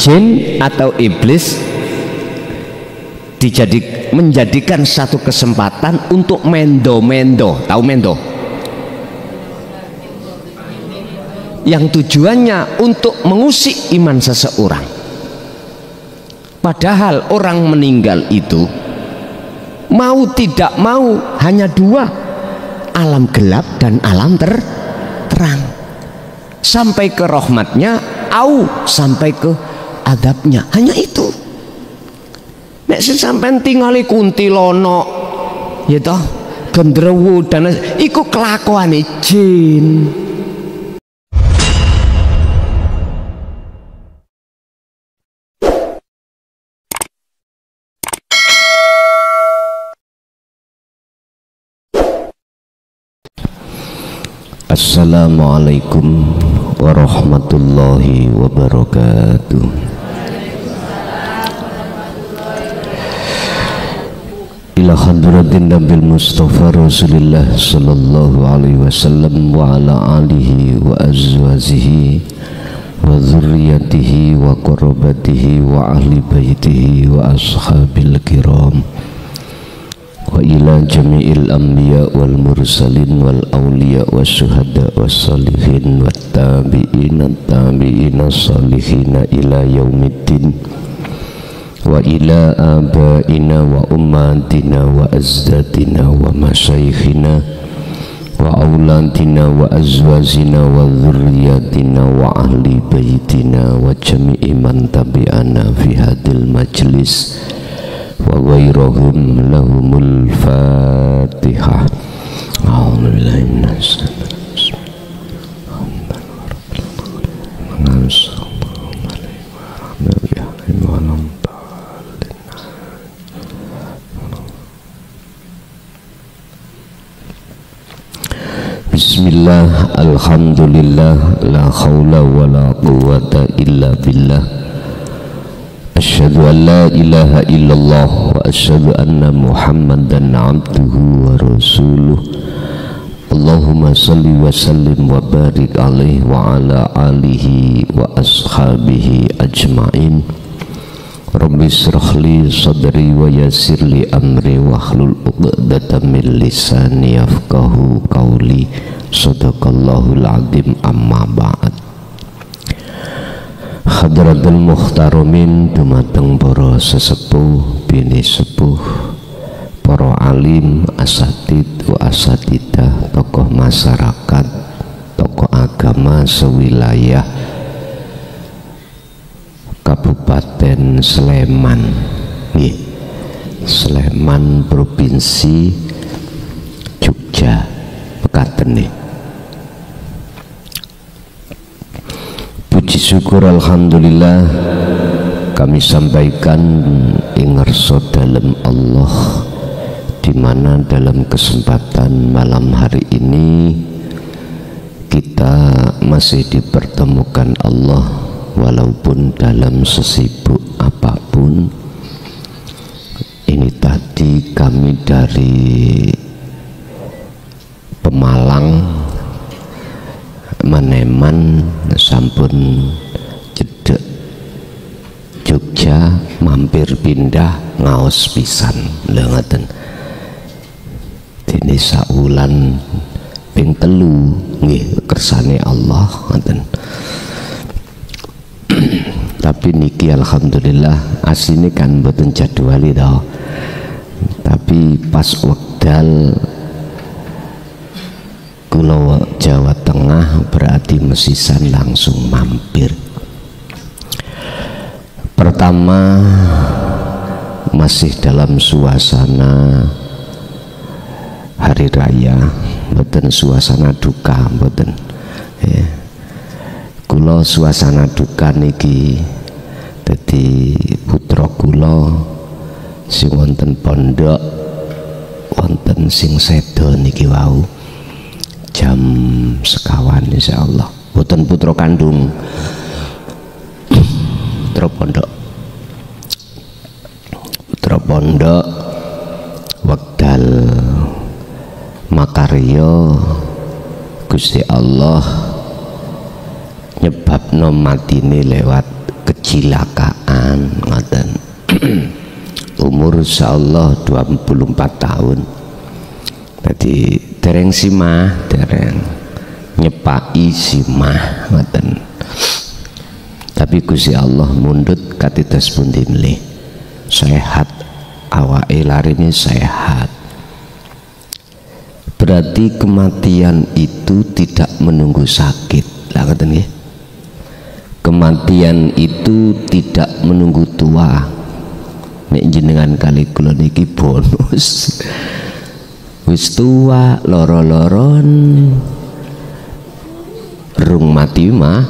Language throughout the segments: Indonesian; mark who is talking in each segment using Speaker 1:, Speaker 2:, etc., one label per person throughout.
Speaker 1: jin atau iblis menjadikan satu kesempatan untuk mendo-mendo. Tahu mendo? Yang tujuannya untuk mengusik iman seseorang. Padahal orang meninggal itu mau tidak mau hanya dua, alam gelap dan alam terang, sampai ke rahmatnya au sampai ke adabnya, hanya itu. Nek sing sampean tingali kuntilanak ya toh, gendrewu dan iku kelakuane jin. Assalamualaikum warahmatullahi wabarakatuh. Ila hadratin Nabil Mustafa Rasulillah sallallahu alaihi wasallam wa ala alihi wa azwajihi wa dzurriyyatihi wa qarabatihi wa ahli baitihi wa ashabil kiram wa ila jami'il anbiya wal mursalin wal awliya was syuhada was salihin wat tabi'ina salihina ila yaumiddin wa ila abaina wa ummatina wa azdatina wa masyayikhina wa auladina wa azwajina wa dzurriyyatina wa ahli baitina wa jami'i man tabi'ana fi hadil majlis wa ghairahum lahumul fatihah. A'udzubillahi minasyaitonir rajim. Bismillah, alhamdulillah, la khawla wa la quwwata illa billah. Asyhadu an la ilaha illallah wa asyhadu anna Muhammadan abduhu wa rasuluh. Allahumma salli wa sallim wa barik alaihi wa ala alihi wa ashabihi ajma'in. Rabbi shrah li sadri wa yassir li amri wa hlul 'uqdatam min lisani yafqahu qawli. Shadaqallahul azim, amma ba'd. Hadratul muhtaramin, dumateng para sesepuh bini sepuh, para alim, asatid wa asatidah, tokoh masyarakat, tokoh agama sewilayah Kabupaten Sleman, Sleman Provinsi Jogja, Pekatene. Puji syukur alhamdulillah kami sampaikan ingarso dalam Allah, di mana dalam kesempatan malam hari ini kita masih dipertemukan Allah walaupun dalam sesibuk apapun. Ini tadi kami dari Pemalang Maneman sampun jedek Jogja, mampir pindah ngaos pisan lho ngoten. Dene saulan ping 3 nggih kersane Allah ngoten. Tapi niki alhamdulillah asline kan mboten jadwali to. Tapi pas wekdal kula Jawa Tengah berarti mesisan langsung mampir. Pertama masih dalam suasana hari raya, mboten suasana duka, mboten ya. Kula suasana duka niki dadi putra kula sing wonten pondok, wonten sing sedo niki wau jam sekawan insyaallah. Boten putra kandung, putra pondok wekdal makarya Gusti Allah nyebabno matine lewat keji kecilakaan ngoten. Umur insyaallah 24 tahun. Jadi dereng simah, dereng nyepai simah ngoten. Tapi Gusti Allah mundut katidas pundi nggih. Sehat, awake larine sehat. Berarti kematian itu tidak menunggu sakit. Lah ngoten nggih. Kematian itu tidak menunggu tua. Nek jenengan kali kula niki bonus. Wis tua loro-loron rung mati mah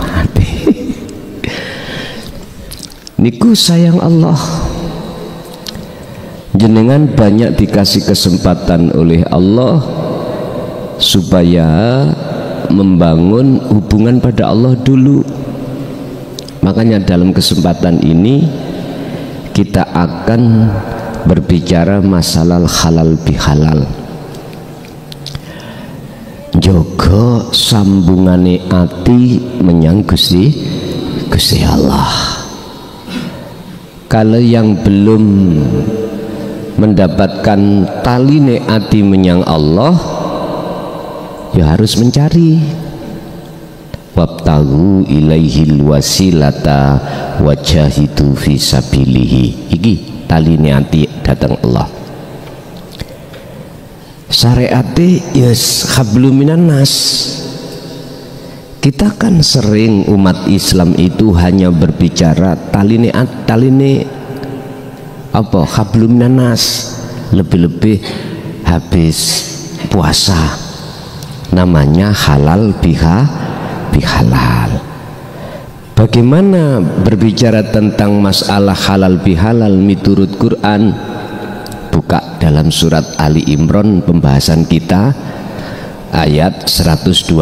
Speaker 1: mati. Niku sayang Allah. Jenengan banyak dikasih kesempatan oleh Allah supaya membangun hubungan pada Allah dulu. Makanya dalam kesempatan ini kita akan berbicara masalah halal bihalal. Jogo sambungane ati menyang Gusti Allah. Kalau yang belum mendapatkan taline ati menyang Allah, ya harus mencari. Wabtagu ilaihil wasilata wajahidu fi sabilihi. Iki taline ati datang Allah. Syariate yes hablum minan nas. Kita kan sering umat Islam itu hanya berbicara taline apa hablum minan nas. Lebih-lebih habis puasa namanya halal bihalal. Bagaimana berbicara tentang masalah halal bihalal miturut Quran? Buka dalam surat Ali Imran pembahasan kita ayat 112.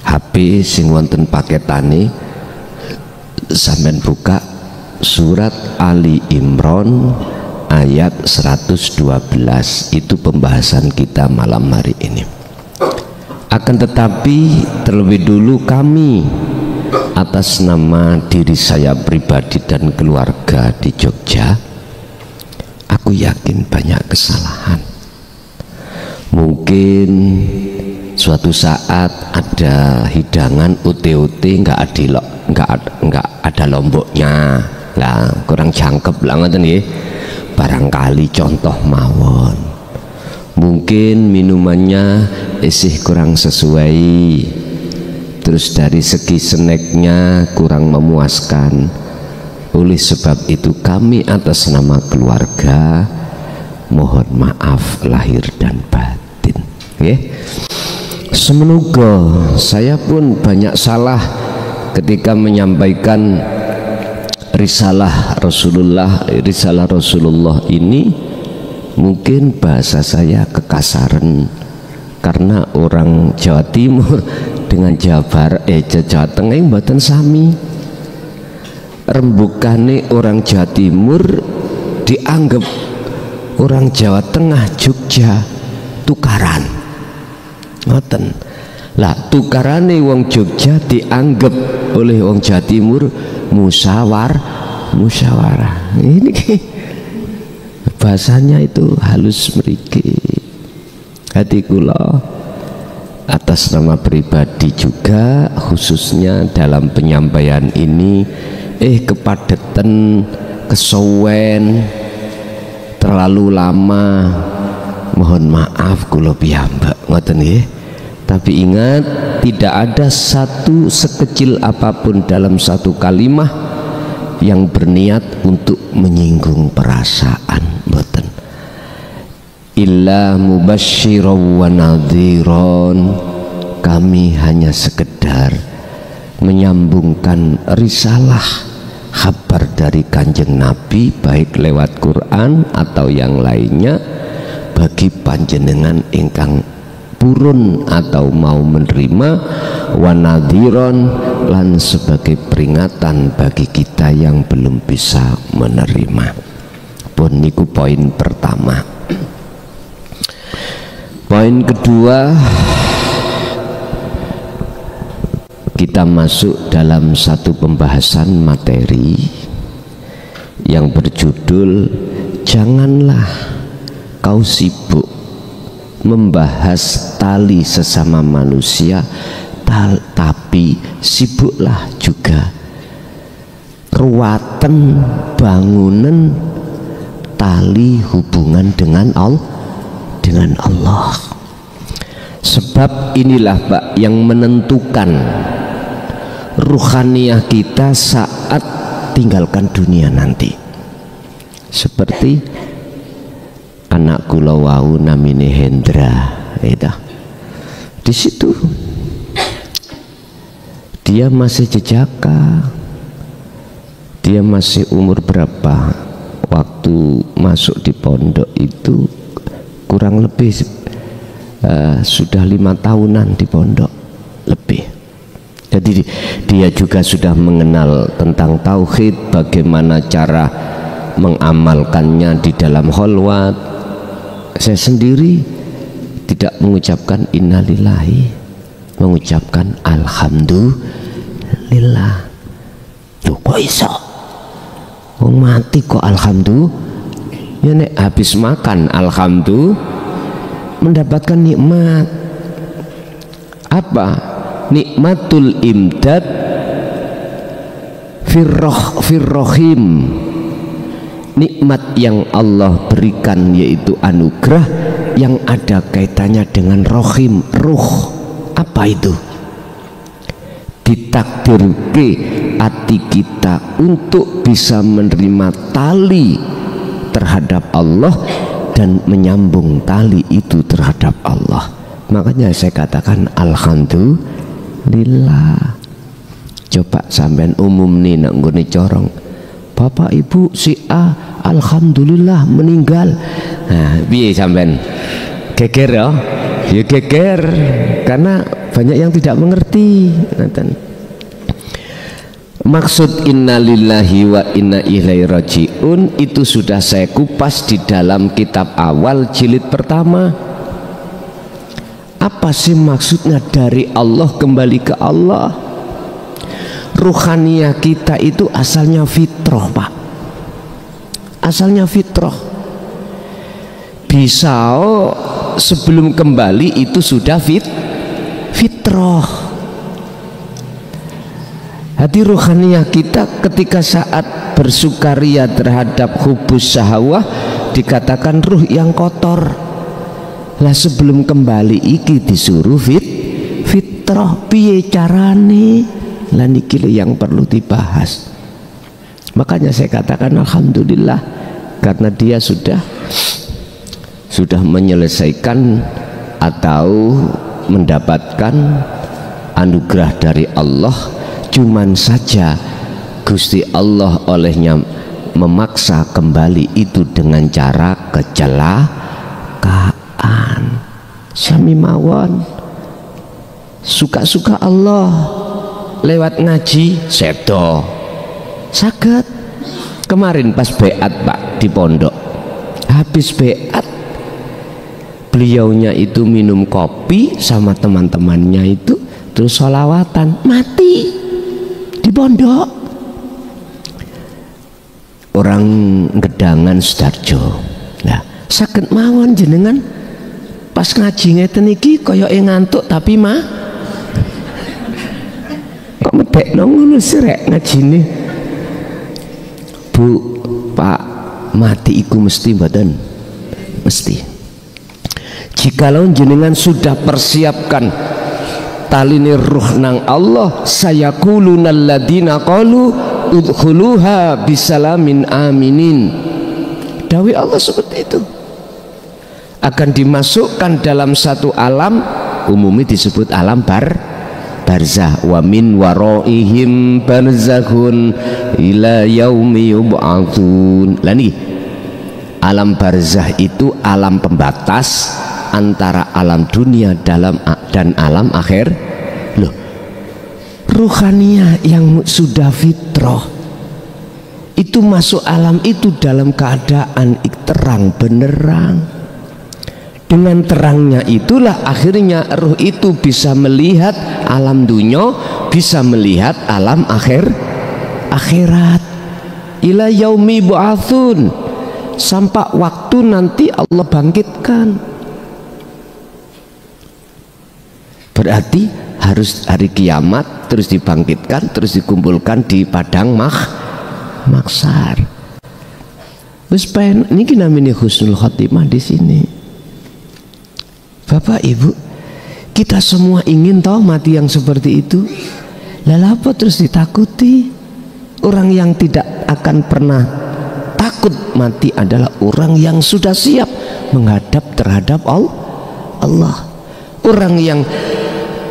Speaker 1: HP sing wonten paketane sampean buka surat Ali Imran ayat 112. Itu pembahasan kita malam hari ini. Akan tetapi terlebih dulu kami atas nama diri saya pribadi dan keluarga di Jogja, aku yakin banyak kesalahan. Mungkin suatu saat ada hidangan UT-UT nggak ada lomboknya, lah kurang jangkep lah ngoten nggih. Barangkali contoh mawon. Mungkin minumannya isih kurang sesuai, terus dari segi snacknya kurang memuaskan. Oleh sebab itu kami atas nama keluarga mohon maaf lahir dan batin. Semoga saya pun banyak salah ketika menyampaikan risalah Rasulullah ini. Mungkin bahasa saya kekasaran karena orang Jawa Timur dengan Jawa Tengah yang mboten sami. Rembukane orang Jawa Timur dianggap orang Jawa Tengah Jogja tukaran. Ngoten. Lah tukarane wong Jogja dianggap oleh wong Jawa Timur musyawarah. Ini bahasanya itu halus mriki. Hati kula atas nama pribadi juga khususnya dalam penyampaian ini kepadatan, kesuwen, terlalu lama, mohon maaf kula piyambak ngoten nggih. Tapi ingat, tidak ada satu sekecil apapun dalam satu kalimat yang berniat untuk menyinggung perasaan, mboten. Illa mubasysyiran wa nadhiran. Kami hanya sekedar menyambungkan risalah kabar dari Kanjeng Nabi baik lewat Quran atau yang lainnya bagi panjenengan ingkang purun atau mau menerima, wanadhiron lan sebagai peringatan bagi kita yang belum bisa menerima. Pun niku poin pertama. Poin kedua, kita masuk dalam satu pembahasan materi yang berjudul janganlah kau sibuk membahas tali sesama manusia, tapi sibuklah juga ruwatan bangunan tali hubungan dengan Allah. Sebab inilah Pak yang menentukan ruhaniyah kita saat tinggalkan dunia nanti. Seperti anak kula wau namine Hendra, di situ dia masih jejaka, dia masih umur berapa waktu masuk di pondok itu, kurang lebih sudah 5 tahunan di pondok lebih. Jadi dia juga sudah mengenal tentang tauhid, bagaimana cara mengamalkannya di dalam kholwat. Saya sendiri tidak mengucapkan innalillahi, mengucapkan alhamdulillah. Loh kok iso? Wong mati kok alhamdulillah? Ya nek habis makan alhamdulillah mendapatkan nikmat. Apa? Nikmatul imdad firrohim, nikmat yang Allah berikan yaitu anugerah yang ada kaitannya dengan rohim, ruh. Apa itu? Ditakdirke hati kita untuk bisa menerima tali terhadap Allah dan menyambung tali itu terhadap Allah. Makanya saya katakan alhamdulillah. Coba sampean umum nih nak nggone corong, bapak ibu si A alhamdulillah meninggal. Nah, piye sampean? Geger ya? Ya geger, karena banyak yang tidak mengerti. Maksud innalillahi wa inna ilaihi rajiun itu sudah saya kupas di dalam kitab awal jilid pertama. Apa sih maksudnya dari Allah kembali ke Allah? Ruhaniyah kita itu asalnya fitrah Pak, asalnya fitrah. Bisa sebelum kembali itu sudah fitrah. Hati ruhaniyah kita ketika saat bersukaria terhadap hubus syahwah dikatakan ruh yang kotor. Lah sebelum kembali iki disuruh fitrah, piye carane? Lah niki yang perlu dibahas. Makanya saya katakan alhamdulillah, karena dia sudah menyelesaikan atau mendapatkan anugerah dari Allah. Cuman saja Gusti Allah olehnya memaksa kembali itu dengan cara kecelakaan. Sami mawon suka-suka Allah lewat ngaji sedo saged. Kemarin pas beat Pak di pondok, habis beat beliaunya itu minum kopi sama teman-temannya itu, terus sholawatan, mati di pondok. Orang Gedangan Sudarjo. Nah, saged mawon jenengan pas ngaji ngeten iki kaya ngantuk tapi kok medekno ngono sirek ngajine. Bu, Pak, mati iku mesti mboten? Mesti. Jikalau jenengan sudah persiapkan taline ruh nang Allah, sayaqulunal ladina qalu udkhuluha bisalamin aminin. Dawai Allah seperti itu. Akan dimasukkan dalam satu alam, umumnya disebut alam barzah. Wa min waraihim barzakhun ila yaumi yub'atsun. Lah nih, alam barzah itu alam pembatas antara alam dunia dan alam akhir. Loh, ruhaniyah yang sudah fitrah itu masuk alam itu dalam keadaan terang benerang. Dengan terangnya itulah akhirnya ruh itu bisa melihat alam dunia bisa melihat alam akhirat ila yaumi bu'atsun, sampai waktu nanti Allah bangkitkan. Berarti harus hari kiamat, terus dibangkitkan, terus dikumpulkan di padang mahsyar. Wis pen niki namanya husnul khotimah di sini. Bapak Ibu, kita semua ingin tahu mati yang seperti itu. Lalu apa terus ditakuti? Orang yang tidak akan pernah takut mati adalah orang yang sudah siap menghadap terhadap Allah. Orang yang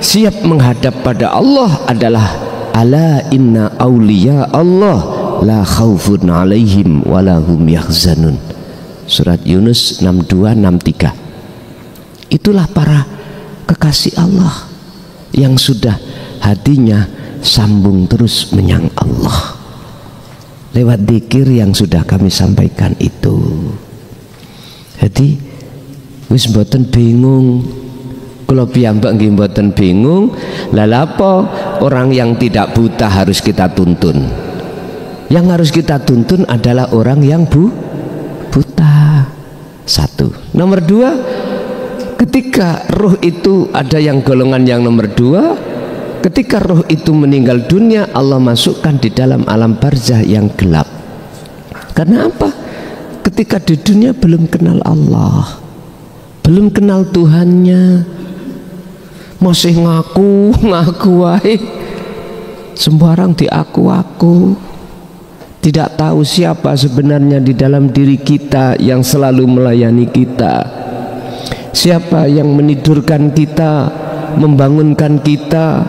Speaker 1: siap menghadap pada Allah adalah ala inna auliya Allah la khaufun alaihim walahum yahzanun. Surat Yunus 62-63. Itulah para kekasih Allah yang sudah hatinya sambung terus menyang Allah lewat dzikir yang sudah kami sampaikan itu. Jadi wis mboten bingung, kula piyambak nggih mboten bingung. Lah apa orang yang tidak buta harus kita tuntun? Yang harus kita tuntun adalah orang yang buta. Satu. Nomor dua, ketika roh itu ada yang golongan yang nomor dua, ketika roh itu meninggal dunia, Allah masukkan di dalam alam barzah yang gelap. Karena apa? Ketika di dunia belum kenal Allah, belum kenal Tuhannya, masih ngaku wae, sembarang diaku-aku, tidak tahu siapa sebenarnya di dalam diri kita yang selalu melayani kita, siapa yang menidurkan kita, membangunkan kita,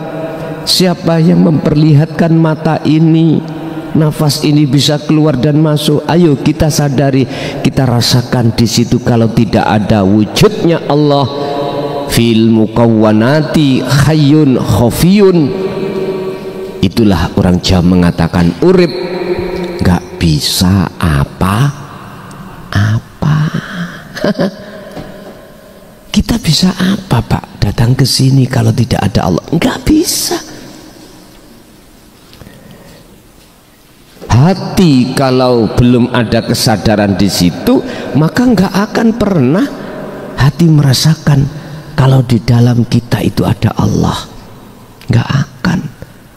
Speaker 1: siapa yang memperlihatkan mata ini, nafas ini bisa keluar dan masuk. Ayo kita sadari, kita rasakan di situ. Kalau tidak ada wujudnya Allah fil mukawwanati hayyun khafiyun, itulah orang Jawa mengatakan urip nggak bisa apa-apa. Kita bisa apa Pak datang ke sini kalau tidak ada Allah? Nggak bisa. Hati kalau belum ada kesadaran di situ, maka nggak akan pernah hati merasakan kalau di dalam kita itu ada Allah. Nggak akan.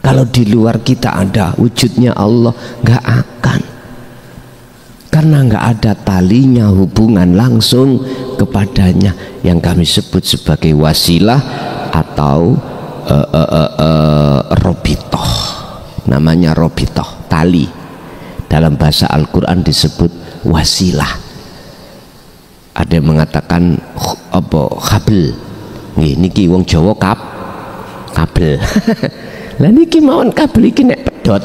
Speaker 1: Kalau di luar kita ada wujudnya Allah, nggak akan. Karena nggak ada talinya hubungan langsung kepadanya yang kami sebut sebagai wasilah atau robitoh. Namanya robitoh, tali. Dalam bahasa Al-Quran disebut wasilah. Ada yang mengatakan apa kabel. Niki wong Jawa kabel. Lah niki mawon kabel iki nek pedhot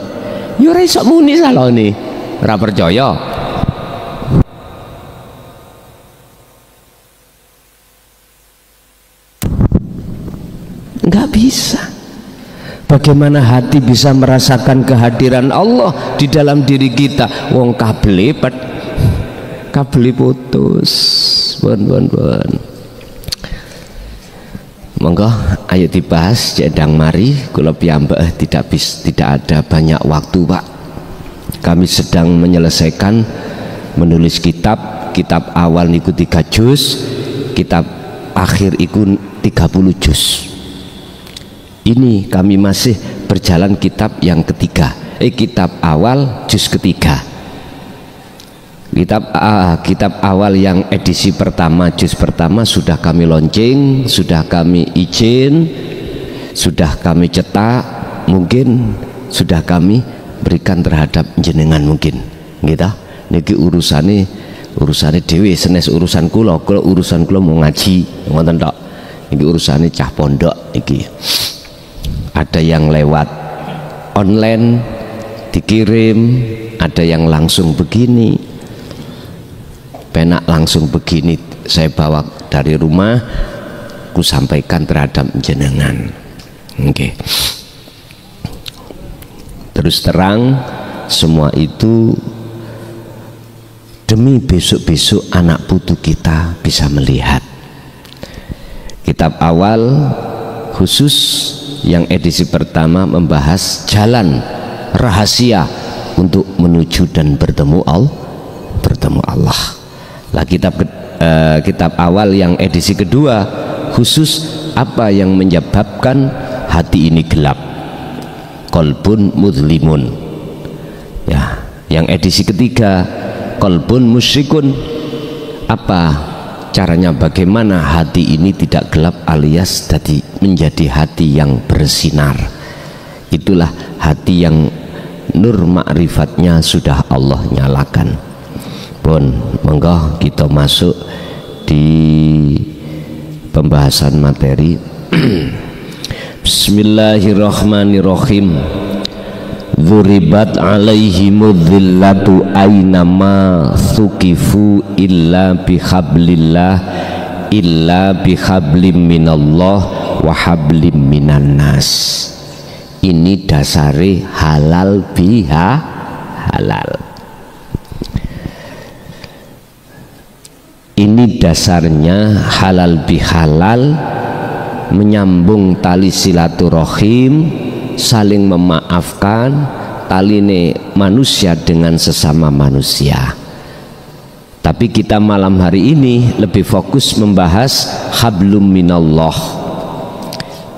Speaker 1: ya ora iso muni salone. Ora percaya? Enggak bisa. Bagaimana hati bisa merasakan kehadiran Allah di dalam diri kita? Wong kabel putus. Bon. Monggo ayo dibahas jedang mari. Kula piyambak tidak ada banyak waktu Pak. Kami sedang menyelesaikan menulis kitab awal niku 3 juz, kitab akhir iku 30 juz. Ini kami masih berjalan kitab yang ketiga, kitab awal juz ketiga. Kitab awal yang edisi pertama, juz pertama sudah kami launching, sudah kami izin, sudah kami cetak, mungkin sudah kami berikan terhadap jenengan mungkin. Gitu. Niki urusane dhewe, senes urusan kula mau ngaji, ngoten tok. Niki urusane cah pondok iki. Ada yang lewat online dikirim, ada yang langsung begini. Penak langsung begini saya bawa dari rumah, ku sampaikan terhadap jenengan. Oke. Terus terang semua itu demi besok-besok anak putu kita bisa melihat. Kitab awal khusus yang edisi pertama membahas jalan rahasia untuk menuju dan bertemu Allah. Lah kitab awal yang edisi kedua khusus apa yang menyebabkan hati ini gelap, qalbun muzlimun. Ya, yang edisi ketiga qalbun musyrikun, apa caranya, bagaimana hati ini tidak gelap alias menjadi hati yang bersinar. Itulah hati yang nur ma'rifatnya sudah Allah nyalakan. Pun monggo kita masuk di pembahasan materi. Bismillahirrahmanirrahim. Dzuribat alaihimudz zillatu ainama thuqifu illa bihablillah illa bihablim minallah wa hablim minan nas. Ini dasari halal biha halal. Ini dasarnya halal bihalal, menyambung tali silaturahim, saling memaafkan, taline manusia dengan sesama manusia. Tapi kita malam hari ini lebih fokus membahas hablum minallah,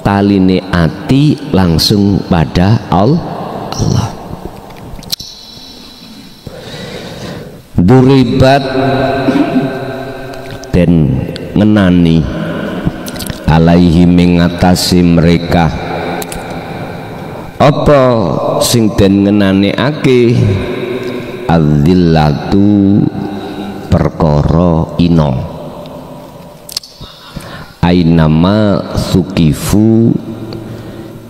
Speaker 1: taline ati langsung pada Allah. Duribat dan ngenani alaihi mengatasi mereka apa sing den ngenaneake adzillatu perkara ino ainama sukifu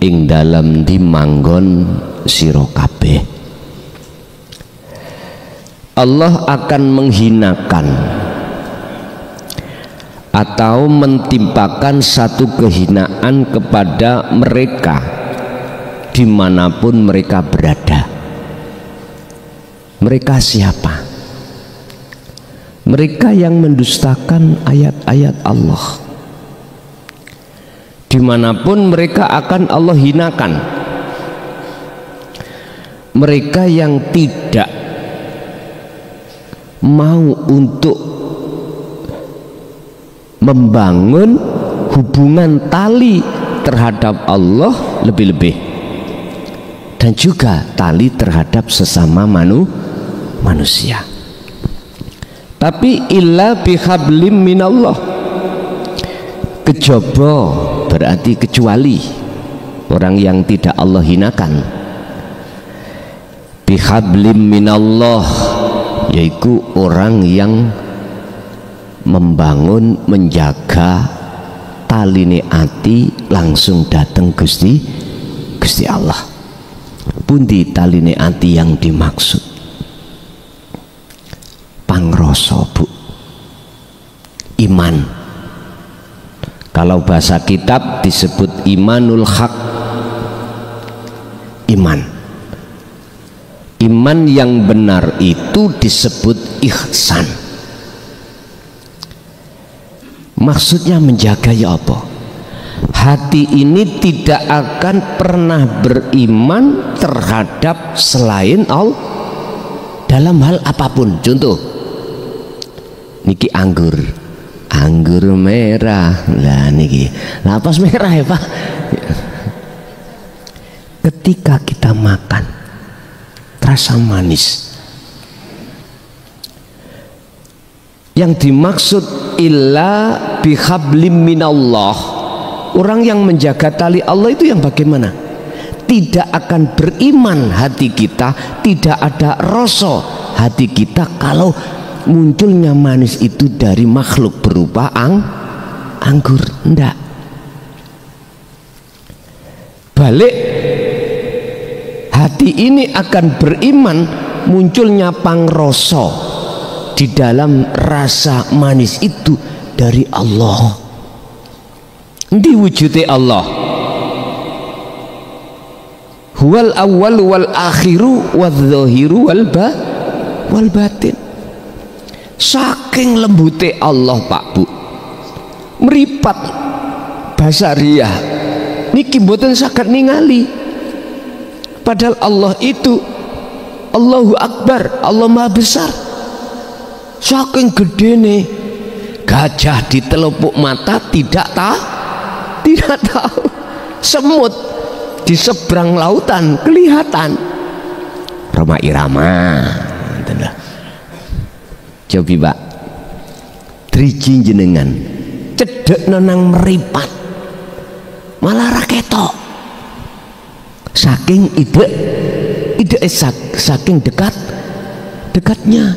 Speaker 1: ing dalam dimanggon sira kabeh. Allah akan menghinakan atau mentimpakan satu kehinaan kepada mereka dimanapun mereka berada. Mereka siapa? Mereka yang mendustakan ayat-ayat Allah. Dimanapun mereka akan Allah hinakan. Mereka yang tidak mau untuk membangun hubungan tali terhadap Allah lebih-lebih, dan juga tali terhadap sesama manusia. Tapi illa bihablim minallah, kejaba berarti kecuali orang yang tidak Allah hinakan. Bihablim minallah yaitu orang yang membangun, menjaga taline ati langsung datang Gusti Allah. Pundi taline ati yang dimaksud? Pangrasa, Bu. Iman. Kalau bahasa kitab disebut imanul haq. Iman yang benar itu disebut ihsan. Maksudnya menjaga ya apa? Hati ini tidak akan pernah beriman terhadap selain Allah dalam hal apapun. Contoh, niki anggur merah lah, niki lapas merah ya Pak. Ketika kita makan terasa manis, yang dimaksud illa bihablim minallah, orang yang menjaga tali Allah itu yang bagaimana? Tidak akan beriman hati kita, tidak ada rasa hati kita kalau munculnya manis itu dari makhluk berupa anggur. Enggak. Balik, hati ini akan beriman munculnya pangrasa di dalam rasa manis itu dari Allah. Di wujudnya Allah. Huwal awwal wal akhiru wal zahiru wal batin. Saking lembutnya Allah Pak Bu, meripat basariah niki mboten saged ningali. Padahal Allah itu Allahu Akbar, Allah Maha Besar. Saking gedene gajah di telupuk mata tidak tahu. Semut di seberang lautan kelihatan. Roma Irama. Cobi Pak, driji jenengan cedek nang meripat malah raketok. Saking saking dekatnya.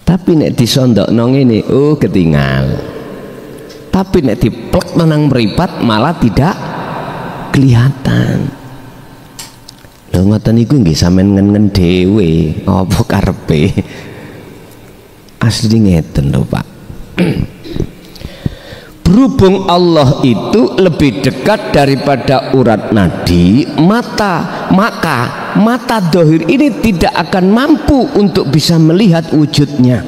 Speaker 1: Tapi nek disondokno ngene, oh ketinggal. Tapi nek diplek nang meripat malah tidak kelihatan. Lho ngoten niku nggih sampean ngen dhewe apa karepe? Asli ngeten lho Pak. Berhubung Allah itu lebih dekat daripada urat nadi, maka mata dohir ini tidak akan mampu untuk bisa melihat wujudnya.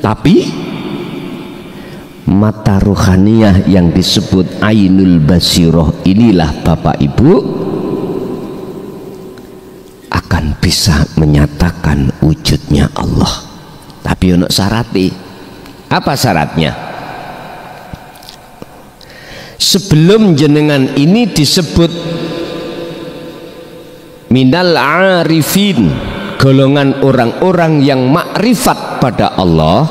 Speaker 1: Tapi mata ruhaniyah yang disebut ainul basiroh inilah Bapak Ibu akan bisa menyatakan wujudnya Allah. Tapi untuk syaratnya, apa syaratnya? Sebelum jenengan ini disebut minal arifin, golongan orang-orang yang makrifat pada Allah,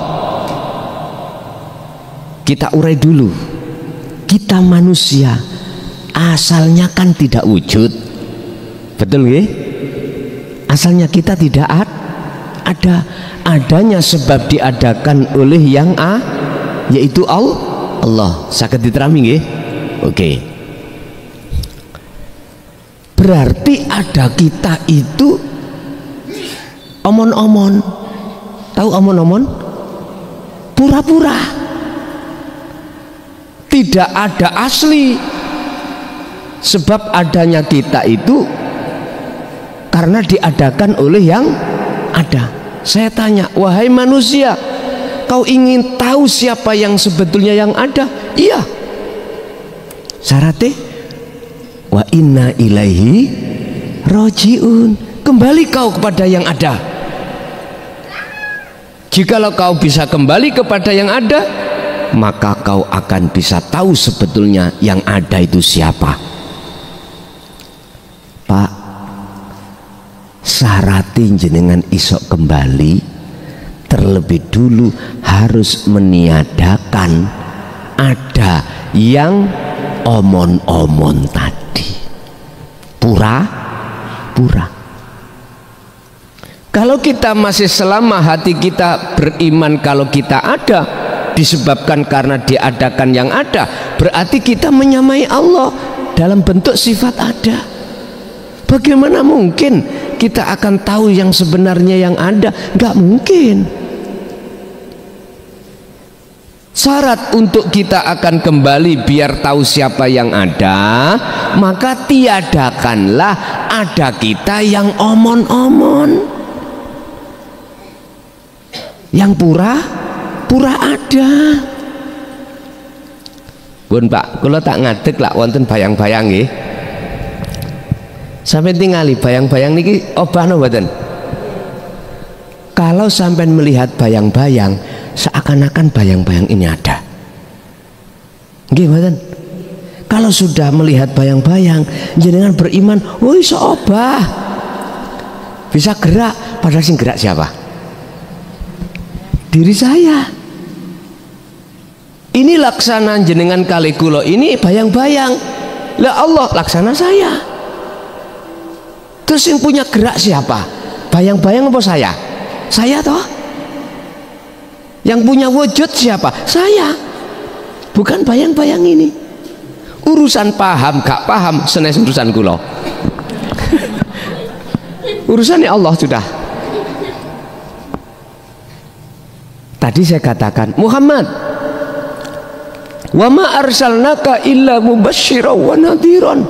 Speaker 1: kita urai dulu. Kita manusia asalnya kan tidak wujud, betul nggih? Asalnya kita tidak ada, adanya sebab diadakan oleh yang yaitu Allah. Saged diterami nggih? Oke. Berarti ada kita itu omon-omon. Tahu omon-omon? Pura-pura. Tidak ada asli. Sebab adanya kita itu karena diadakan oleh yang ada. Saya tanya, wahai manusia, kau ingin tahu siapa yang sebetulnya yang ada? Iya. Syaratnya wa inna ilaihi rojiun, kembali kau kepada yang ada. Jikalau kau bisa kembali kepada yang ada, maka kau akan bisa tahu sebetulnya yang ada itu siapa. Pak, syaratin jenengan isok kembali, terlebih dulu harus meniadakan ada yang omon-omon tadi, pura-pura. Kalau kita masih selama hati kita beriman kalau kita ada disebabkan karena diadakan yang ada, berarti kita menyamai Allah dalam bentuk sifat ada. Bagaimana mungkin kita akan tahu yang sebenarnya yang ada? Gak mungkin. Syarat untuk kita akan kembali biar tahu siapa yang ada, maka tiadakanlah ada kita yang omon-omon, yang pura-pura ada. Bun Pak, kalau tak ngadeg lah wonten bayang-bayang nggih. Sampai tingali bayang-bayang niki obah mboten? Kalau sampai melihat bayang-bayang, seakan-akan bayang-bayang ini ada. Nggih mboten? Kalau sudah melihat bayang-bayang, jenengan beriman, "Oh iso obah." Bisa gerak, padahal sing gerak siapa? Diri saya. Ini laksana jenengan kali kula ini bayang-bayang. Lah Allah laksana saya. Terus yang punya gerak siapa? Bayang-bayang apa saya? Saya toh. Yang punya wujud siapa? Saya. Bukan bayang-bayang ini. Urusan paham gak paham senes urusan kula. Urusannya Allah sudah. Tadi saya katakan, Muhammad, wa ma arsalnaka illa mubasysyiran wa nadhiran.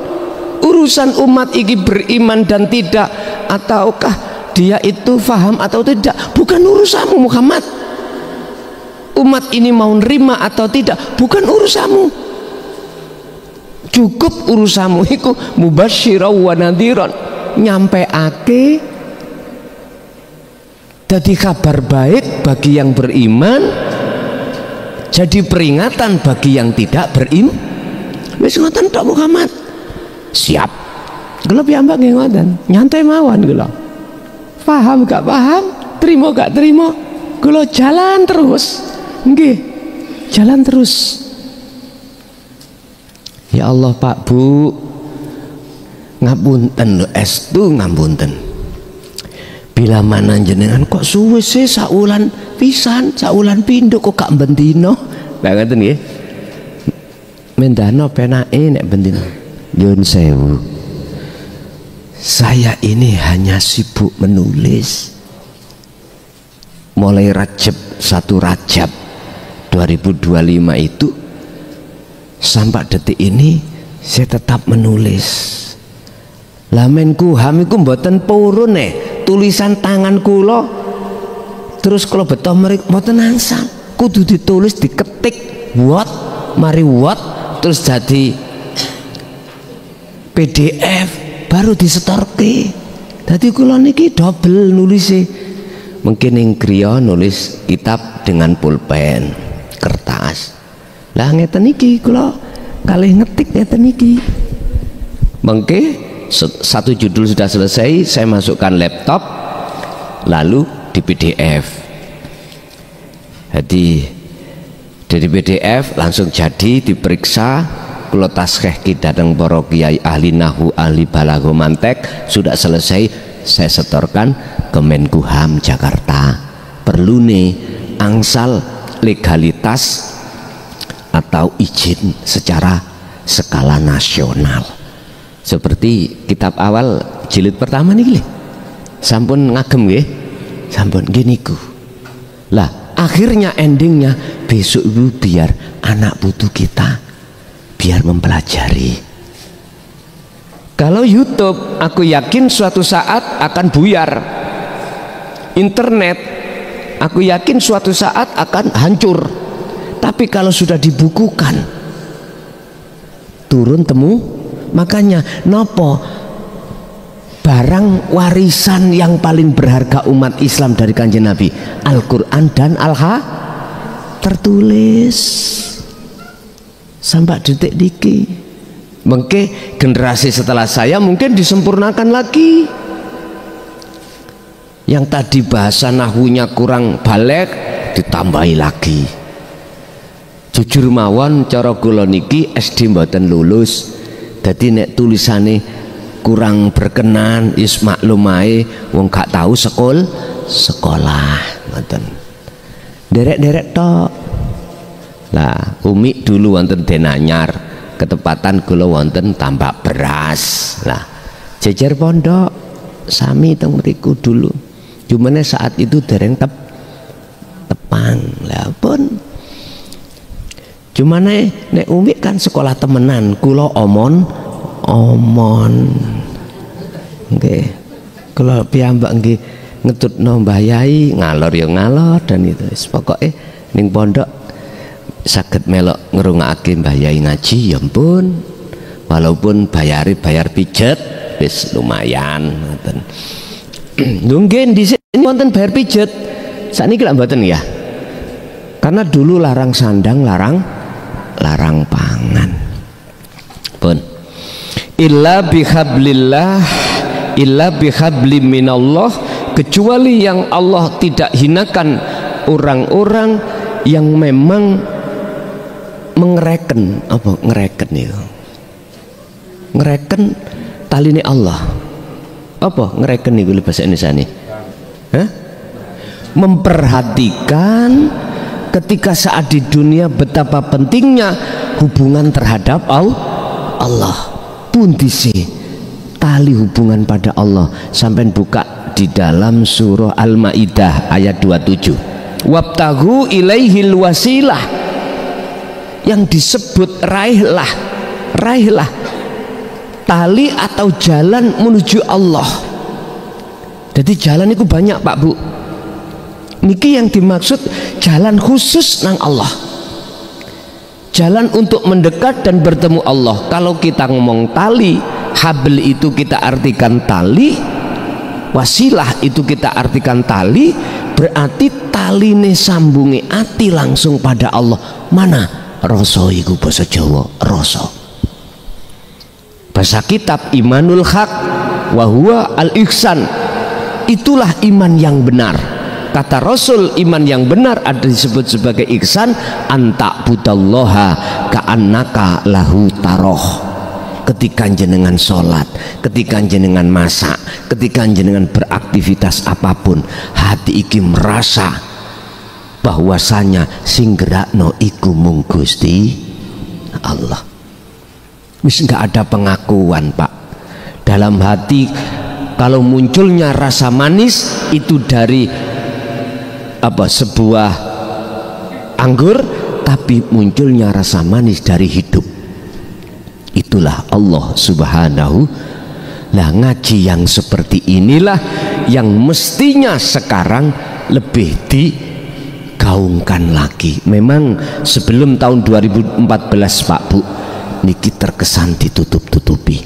Speaker 1: Urusan umat ini beriman dan tidak, ataukah dia itu faham atau tidak, bukan urusanmu Muhammad. umat ini mau nerima atau tidak bukan urusanmu. Cukup urusanmu iku mubasysyiran wa nadhiran, nyampeake dadi kabar baik bagi yang beriman, jadi peringatan bagi yang tidak beriman. Wis ngoten tok Muhammad. Siap. Kula piyambak nggih ngoten, nyantai mawon kula. Paham gak paham, terima gak terima, kula jalan terus. Nggih. Jalan terus. Ya Allah Pak Bu, ngapunten lho, estu ngapunten. Bila mana jenengan kok suwe sih saulan pisan, saulan pindho kok gak bendino. Lah ngoten nggih. Mendano penake nek bendino. Nyun sewu. Saya ini hanya sibuk menulis. Mulai Rajab 1 Rajab 2025 itu sampai detik ini saya tetap menulis. Lah Menkumham iku mboten purun tulisan tangan kula terus kalau beto mriki mboten angsal, kudu ditulis diketik what mari what terus jadi PDF baru disetorke. Dadi kula niki double nulise. Mungkin ing griya nulis kitab dengan pulpen kertas. Lah ngeten iki kula kalih ngetik ngeten iki. Mengke satu judul sudah selesai, saya masukkan laptop lalu di PDF. Jadi dari PDF langsung jadi diperiksa, kula taskhih datang para kiai ahli nahwu ahli balagha mantek, sudah selesai saya setorkan ke Menkumham Jakarta. Perlu nih angsal legalitas atau izin secara skala nasional. Seperti kitab awal jilid pertama nih, sampun ngagem nggih, sampun gini ku. Lah akhirnya endingnya besok itu biar anak putu kita biar mempelajari. Kalau YouTube aku yakin suatu saat akan buyar. Internet aku yakin suatu saat akan hancur. Tapi kalau sudah dibukukan turun temu, makanya nopo barang warisan yang paling berharga umat Islam dari Kanjeng Nabi, Al-Quran dan tertulis sampai detik niki. Mungkin generasi setelah saya mungkin disempurnakan lagi. Yang tadi bahasa nahwunya kurang balik ditambahi lagi. Jujur mawon cara kula niki SD mboten lulus. Dadi nek tulisane kurang berkenan is maklum ae wong gak tahu sekolah ngoten. Derek-derek tok. Lah Umi dulu wonten Denanyar, ketepatan kula wonten Tambak Beras. Lah jejer pondok sami teng mriku dulu. Cumane saat itu dereng tepang. Lah pun cumane nek Umi kan sekolah temenan, kula omon. Nggih. Kula piyambak nggih ngetutno Mbah Yai, ngalor ya ngalor dan itu. Pokoke ning pondok saged melok ngrungokake Mbah Yai ngaji ya ampun. Walaupun bayar pijet wis lumayan ngoten. Lho nggih dhisik wonten bayar pijet. Sakniki lak mboten ya. Karena dulu larang sandang, larang pangan. Pun illa bihablillah illa bihablim minallah, kecuali yang Allah tidak hinakan orang-orang yang memang mengereken apa ngereken itu ngereken taline Allah apa ngereken itu bahasa Indonesia nih memperhatikan ketika saat di dunia betapa pentingnya hubungan terhadap Allah pun disi tali hubungan pada Allah. Sampai buka di dalam surah Al-Maidah ayat 27, wabtaghu ilaihil wasilah, yang disebut raihlah tali atau jalan menuju Allah. Jadi jalan itu banyak Pak Bu. Niki yang dimaksud jalan khusus nang Allah, jalan untuk mendekat dan bertemu Allah. Kalau kita ngomong tali, habl itu kita artikan tali, wasilah itu kita artikan tali, berarti taline sambungi ati langsung pada Allah. Mana rasa iku basa Jawa, rasa. Bahasa kitab imanul haq wa huwa al-ihsan, itulah iman yang benar. Kata Rasul, iman yang benar ada disebut sebagai ihsan, anta budallaha ka'annaka lahu taroh. Ketika jenengan sholat, ketika jenengan masak, ketika jenengan beraktivitas apapun, hati iki merasa bahwasanya sing gerakno iku mung Gusti Allah. Wis nggak ada pengakuan, Pak. Dalam hati kalau munculnya rasa manis itu dari sebuah anggur, tapi munculnya rasa manis dari hidup. Itulah Allah Subhanahu. Lah ngaji yang seperti inilah yang mestinya sekarang lebih digaungkan lagi. Memang sebelum tahun 2014 Pak Bu, niki terkesan ditutup-tutupi.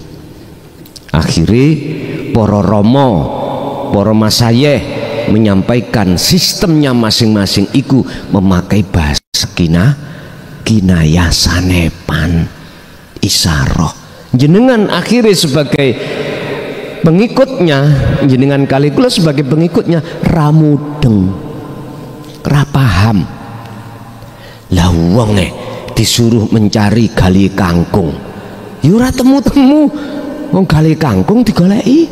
Speaker 1: Akhirnya para romo, para masayeh menyampaikan sistemnya masing-masing iku memakai bahasa kinayah sanepan isaroh. Jenengan akhirnya sebagai pengikutnya, jenengan Kaligula sebagai pengikutnya ramudeng, rapaham. Lah wonge disuruh mencari gali kangkung, yura temu-temu, wong gali kangkung digoleki.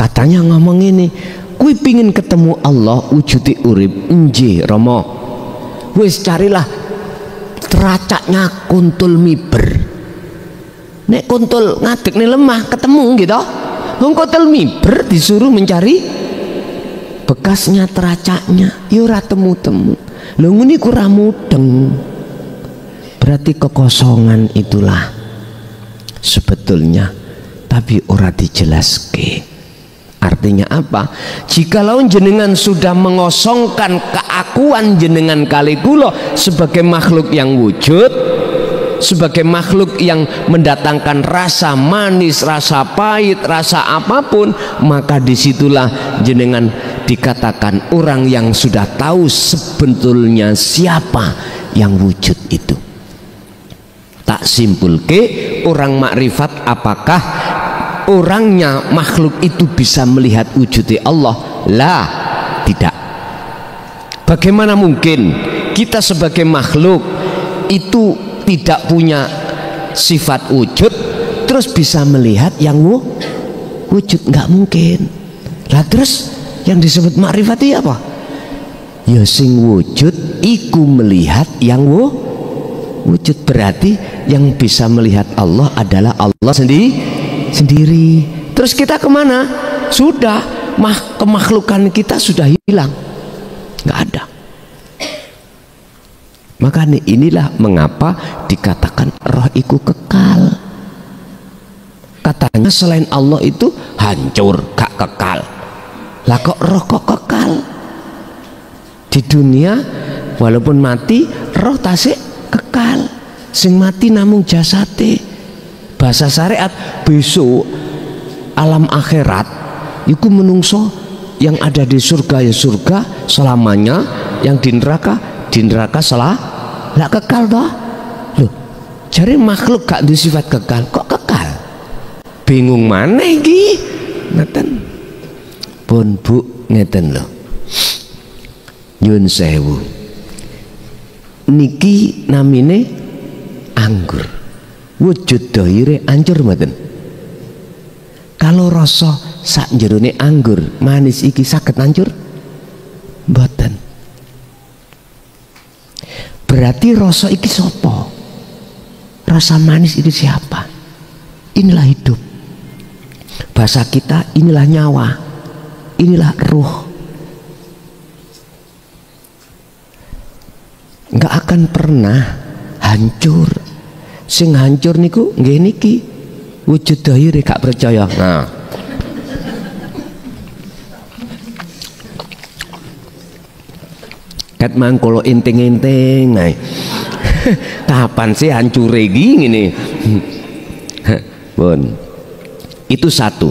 Speaker 1: Katanya ngomong ini, kui pingin ketemu Allah wujudi urip. Nji Romo, wis carilah teracaknya kuntul miber. Nek kuntul ngadeg nih lemah ketemu gitu. Wong kuntul miber disuruh mencari bekasnya teracaknya, yura temu-temu. Lho ngene ku ra mudeng. Berarti kekosongan itulah sebetulnya, tapi ora dijelaske. Artinya apa? Jikalau jenengan sudah mengosongkan keakuan jenengan Kaligula sebagai makhluk yang wujud, sebagai makhluk yang mendatangkan rasa manis, rasa pahit, rasa apapun, maka disitulah jenengan dikatakan orang yang sudah tahu sebetulnya siapa yang wujud itu. Tak simpulke orang makrifat apakah orangnya makhluk itu bisa melihat wujudnya Allah? Lah, tidak. Bagaimana mungkin kita sebagai makhluk itu tidak punya sifat wujud terus bisa melihat yang wujud? Nggak mungkin. Lah terus yang disebut makrifat itu apa? Ya sing wujud iku melihat yang wujud. Berarti yang bisa melihat Allah adalah Allah sendiri. Terus kita kemana? Sudah kemakhlukan kita sudah hilang, nggak ada. Maka inilah mengapa dikatakan roh iku kekal. Katanya selain Allah itu hancur, gak kekal. Lah kok roh kok kekal? Di dunia walaupun mati roh tasik kekal. Sing mati namung jasate. Bahasa syariat besok alam akhirat itu menungso yang ada di surga ya surga selamanya, yang di neraka lah kekal toh. Loh, jadi makhluk gak di sifat kekal, kok kekal? Bingung mana iki? Ngeten pun Bu, ngeten loh. Nyun sewu, niki namine anggur. Wujud dohire ancur mboten. Kalau rasa sak jerone anggur manis iki saged ancur mboten. Berarti rasa iki sapa? Rasa manis itu siapa? Inilah hidup. Bahasa kita inilah nyawa, inilah ruh. Nggak akan pernah hancur. Sing hancur niku nggih niki wujud dohire gak percaya. Nah, Kat mangkolo enteng-enteng ae. Kapan sih hancur iki ngene? Pun. Itu satu.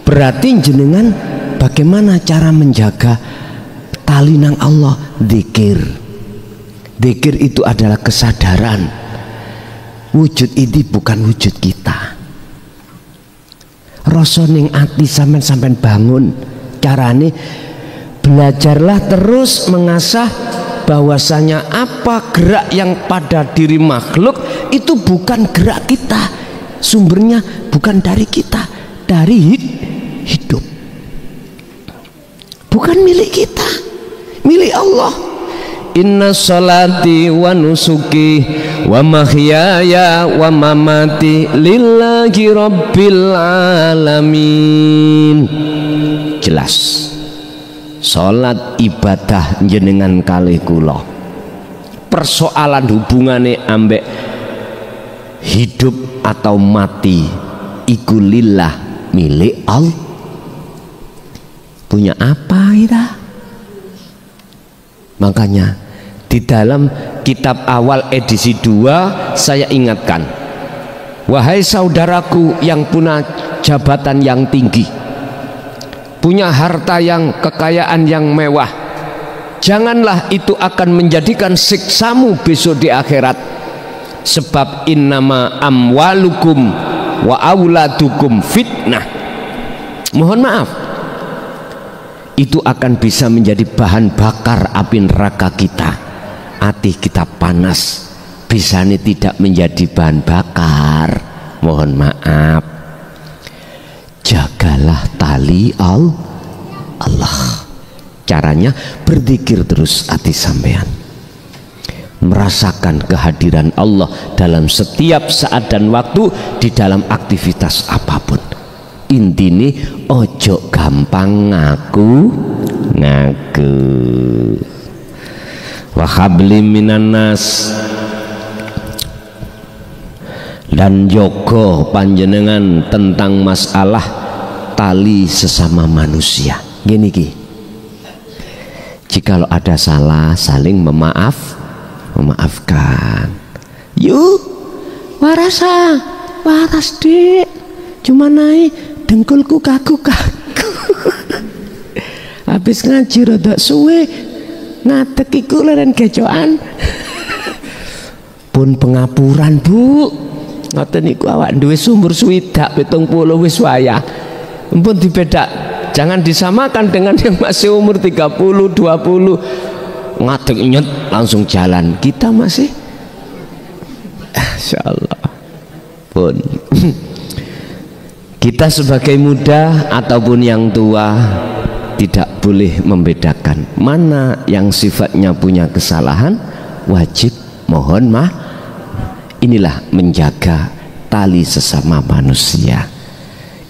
Speaker 1: Berarti jenengan bagaimana cara menjaga tali nang Allah? Dzikir. Dzikir itu adalah kesadaran. Wujud ini bukan wujud kita. Rasa ning ati sampean bangun. Carane belajarlah terus mengasah bahwasanya apa gerak yang pada diri makhluk itu bukan gerak kita, sumbernya bukan dari kita, dari hidup, bukan milik kita, milik Allah. Inna salati wa nusuki wa mahyaya wa mamati lillahi rabbil alamin. Jelas. Salat ibadah jenengan kalih kula. Persoalan hubungane ambek hidup atau mati iku lillah, milik Allah. Punya apa kita? Makanya di dalam kitab awal edisi 2 saya ingatkan, wahai saudaraku yang punya jabatan yang tinggi, punya harta yang kekayaan yang mewah, janganlah itu akan menjadikan siksamu besok di akhirat. Sebab innama amwalukum wa auladukum fitnah. Mohon maaf, itu akan bisa menjadi bahan bakar api neraka kita. Hati kita panas, bisanya tidak menjadi bahan bakar. Mohon maaf. Jagalah tali Allah. Caranya berzikir terus hati sampean, merasakan kehadiran Allah dalam setiap saat dan waktu di dalam aktivitas apapun. Intine ojo gampang ngaku wa hablim minan nas, dan jogo panjenengan tentang masalah tali sesama manusia. Gini ki, jikalau ada salah saling memaafkan. Yuk waras dek, cuma naik dengkulku kaku habis ngaji rada suwe ngadeg iku leren gecokan pun pengapuran bu. Ngoten niku awak duwe sumur swidak 70 wis wayah. Ampun dibedak, jangan disamakan dengan yang masih umur 30, 20 ngadeg nyet langsung jalan. Kita masih insyaallah pun kita sebagai muda ataupun yang tua tidak boleh membedakan mana yang sifatnya punya kesalahan, wajib mohon maaf. Inilah menjaga tali sesama manusia.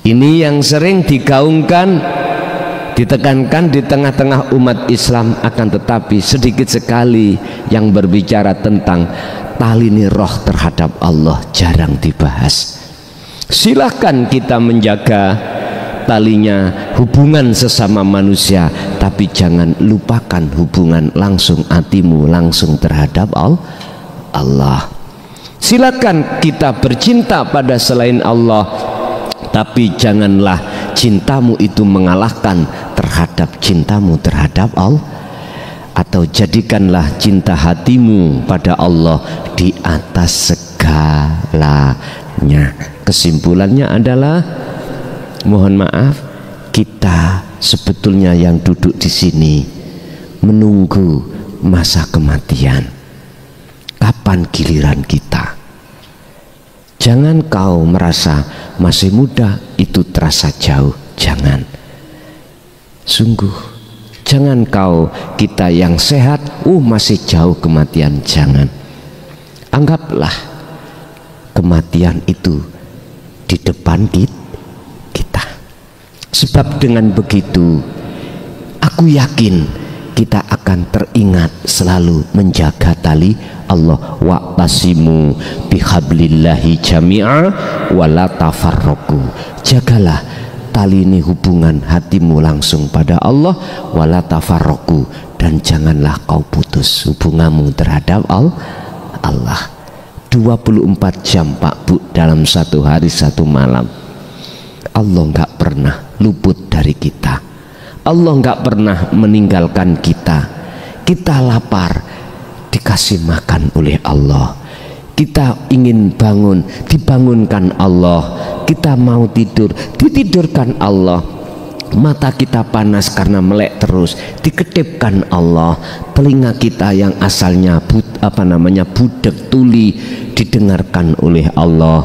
Speaker 1: Ini yang sering digaungkan, ditekankan di tengah-tengah umat Islam, akan tetapi sedikit sekali yang berbicara tentang tali roh terhadap Allah, jarang dibahas. Silahkan kita menjaga talinya hubungan sesama manusia, tapi jangan lupakan hubungan langsung hatimu langsung terhadap Allah. Silakan kita bercinta pada selain Allah, tapi janganlah cintamu itu mengalahkan terhadap cintamu terhadap Allah. Atau jadikanlah cinta hatimu pada Allah di atas segalanya. Kesimpulannya adalah, mohon maaf, kita sebetulnya yang duduk di sini menunggu masa kematian. Kapan giliran kita? Jangan kau merasa masih muda itu terasa jauh. Jangan. Sungguh, jangan kau kita yang sehat masih jauh kematian. Jangan. Anggaplah kematian itu di depan kita. Sebab dengan begitu aku yakin kita akan teringat selalu menjaga tali Allah. Wa'tasimu bihablillahi jami'a wala tafarraqu. Jagalah tali ini hubungan hatimu langsung pada Allah, wala tafarraqu, dan janganlah kau putus hubunganmu terhadap Allah. 24 jam Pak Bu dalam satu hari satu malam. Allah nggak pernah luput dari kita. Allah nggak pernah meninggalkan kita. Kita lapar, dikasih makan oleh Allah. Kita ingin bangun, dibangunkan Allah. Kita mau tidur, ditidurkan Allah. Mata kita panas karena melek terus, dikedipkan Allah. Telinga kita yang asalnya budek tuli, didengarkan oleh Allah.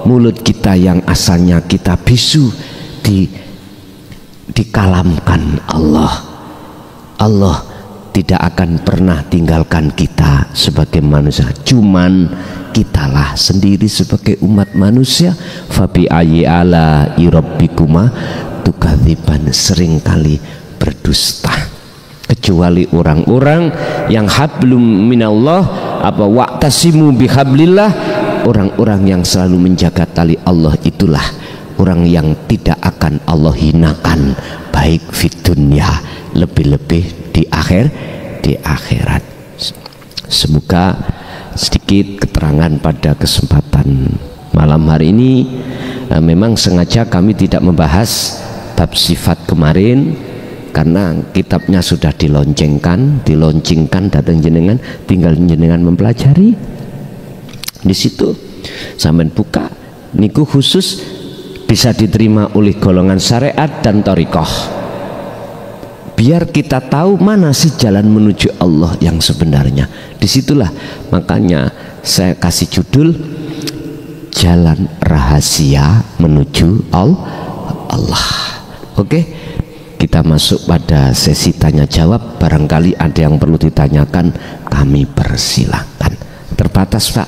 Speaker 1: Mulut kita yang asalnya kita bisu, dikalamkan Allah. Allah tidak akan pernah tinggalkan kita sebagai manusia. Cuman kitalah sendiri sebagai umat manusia, fabi ayyi ala rabbikuma tukadziban, seringkali berdusta. Kecuali orang-orang yang hablum minallah, wa'tasimu bihablillah, orang-orang yang selalu menjaga tali Allah, itulah orang yang tidak akan Allah hinakan, baik di dunia, lebih-lebih di akhirat. Semoga sedikit keterangan pada kesempatan malam hari ini. Memang sengaja kami tidak membahas bab sifat kemarin karena kitabnya sudah diloncengkan datang jenengan, tinggal jenengan mempelajari. Di situ sampean buka niku khusus bisa diterima oleh golongan syariat dan thariqah, biar kita tahu mana sih jalan menuju Allah yang sebenarnya. Disitulah makanya saya kasih judul Jalan Rahasia Menuju Allah. Oke, kita masuk pada sesi tanya jawab. Barangkali ada yang perlu ditanyakan, kami persilahkan. Terbatas Pak,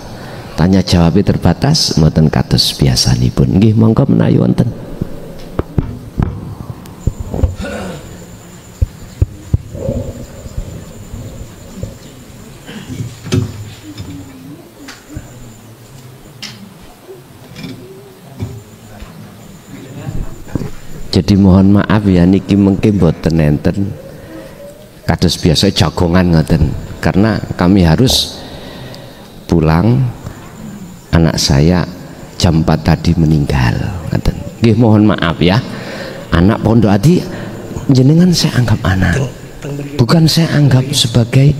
Speaker 1: tanya jawabnya terbatas, mboten kados biasanipun. Nggih, monggo menawi wonten. Jadi mohon maaf ya, niki mungkin mboten enten kados biasa jagongan ngoten, karena kami harus pulang. Anak saya jam 4 tadi meninggal ngoten. Nggih mohon maaf ya. Anak pondok adi jenengan saya anggap anak, bukan saya anggap sebagai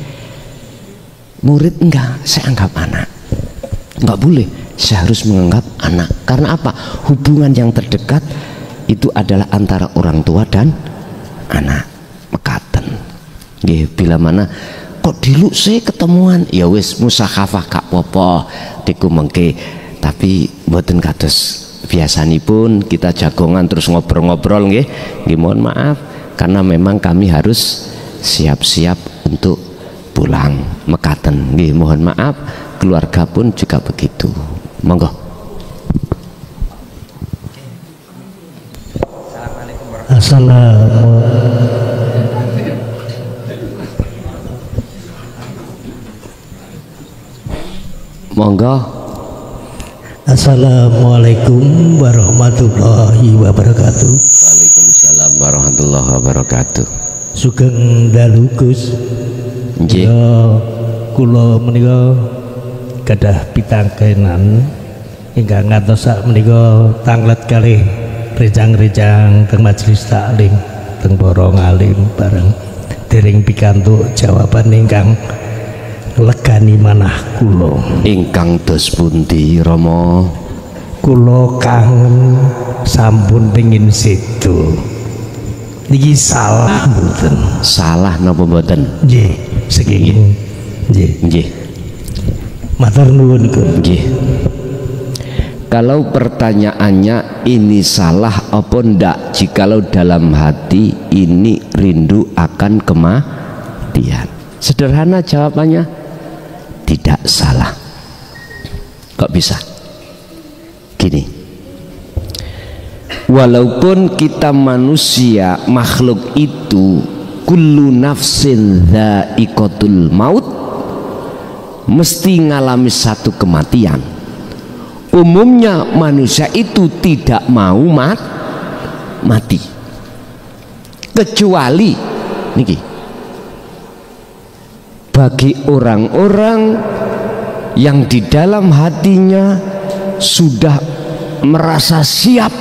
Speaker 1: murid, enggak, saya anggap anak. Enggak boleh, saya harus menganggap anak. Karena apa? Hubungan yang terdekat itu adalah antara orang tua dan anak, mekaten. Nggih, bila mana kok diluk saya ketemuan, ya wis musakhafah kak popo diku mengke, tapi mboten kados biasanipun kita jagongan terus ngobrol-ngobrol nggih. Nggih mohon maaf karena memang kami harus siap-siap untuk pulang, mekaten. Nggih mohon maaf, keluarga pun juga begitu. Monggo. Monggo.
Speaker 2: Assalamualaikum warahmatullahi wabarakatuh.
Speaker 1: Waalaikumsalam warahmatullahi wabarakatuh.
Speaker 2: Sugeng dalu Gus.
Speaker 1: Nggih.
Speaker 2: Kula menika gadah pitangkenan ingkang ngantos sak menika tanglet kalih rejang-rejang teng majelis taklim teng para ngalim bareng dereng pikantuk jawaban ingkang legani manah kula.
Speaker 1: Ingkang dos pundi Rama?
Speaker 2: Kula kangen sampun pengin sedo. Niki salah mboten?
Speaker 1: Salah napa mboten?
Speaker 2: Nggih, sekenging. Nggih.
Speaker 1: Nggih.
Speaker 2: Matur nuwun Gus.
Speaker 1: Nggih. Kalau pertanyaannya ini salah apa ndak, jikalau dalam hati ini rindu akan kematian, sederhana jawabannya tidak salah. Kok bisa? Gini, walaupun kita manusia makhluk itu kullu nafsin dha'iqatul maut, mesti ngalami satu kematian. Umumnya manusia itu tidak mau mati, kecuali niki bagi orang-orang yang di dalam hatinya sudah merasa siap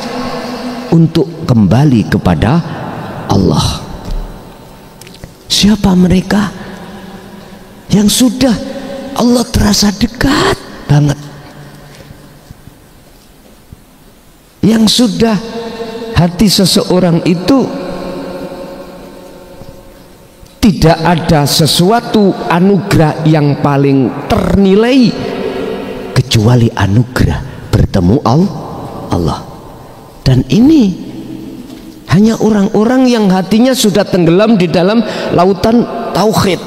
Speaker 1: untuk kembali kepada Allah. Siapa mereka yang sudah Allah terasa dekat banget, yang sudah hati seseorang itu tidak ada sesuatu anugerah yang paling ternilai kecuali anugerah bertemu Allah. Dan ini hanya orang-orang yang hatinya sudah tenggelam di dalam lautan tauhid.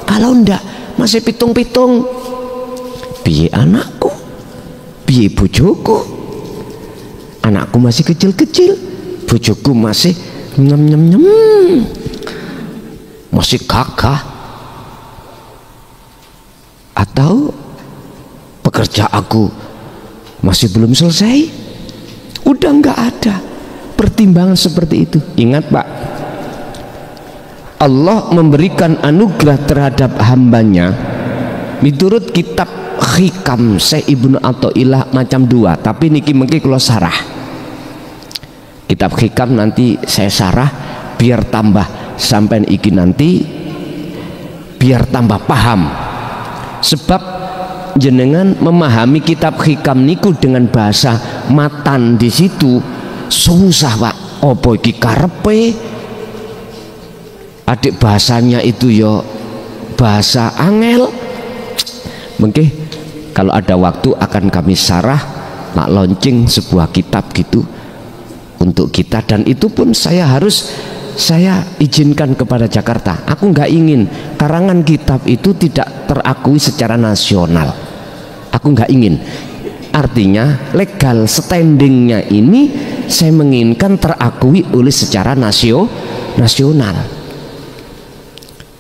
Speaker 1: Kalau ndak masih pitung-pitung, piye anakku, piye bojoku, anakku masih kecil-kecil, bojoku masih nyem-nyem-nyem, masih gagah, atau pekerja aku masih belum selesai. Udah nggak ada pertimbangan seperti itu. Ingat Pak, Allah memberikan anugerah terhadap hambanya menurut kitab Hikam Syekh Ibnu Athaillah macam dua, tapi niki mengki kula sarah. Kitab Hikam nanti saya sarah biar tambah sampai iki nanti biar tambah paham. Sebab jenengan memahami kitab Hikam niku dengan bahasa matan di situ susah Pak. Apa iki karepe? Adik bahasanya itu yo bahasa angel. Mungkin kalau ada waktu akan kami sarah, nak launching sebuah kitab gitu untuk kita, dan itu pun saya izinkan kepada Jakarta. Aku nggak ingin karangan kitab itu tidak terakui secara nasional. Aku nggak ingin. Artinya legal standingnya ini saya menginginkan terakui oleh secara nasional.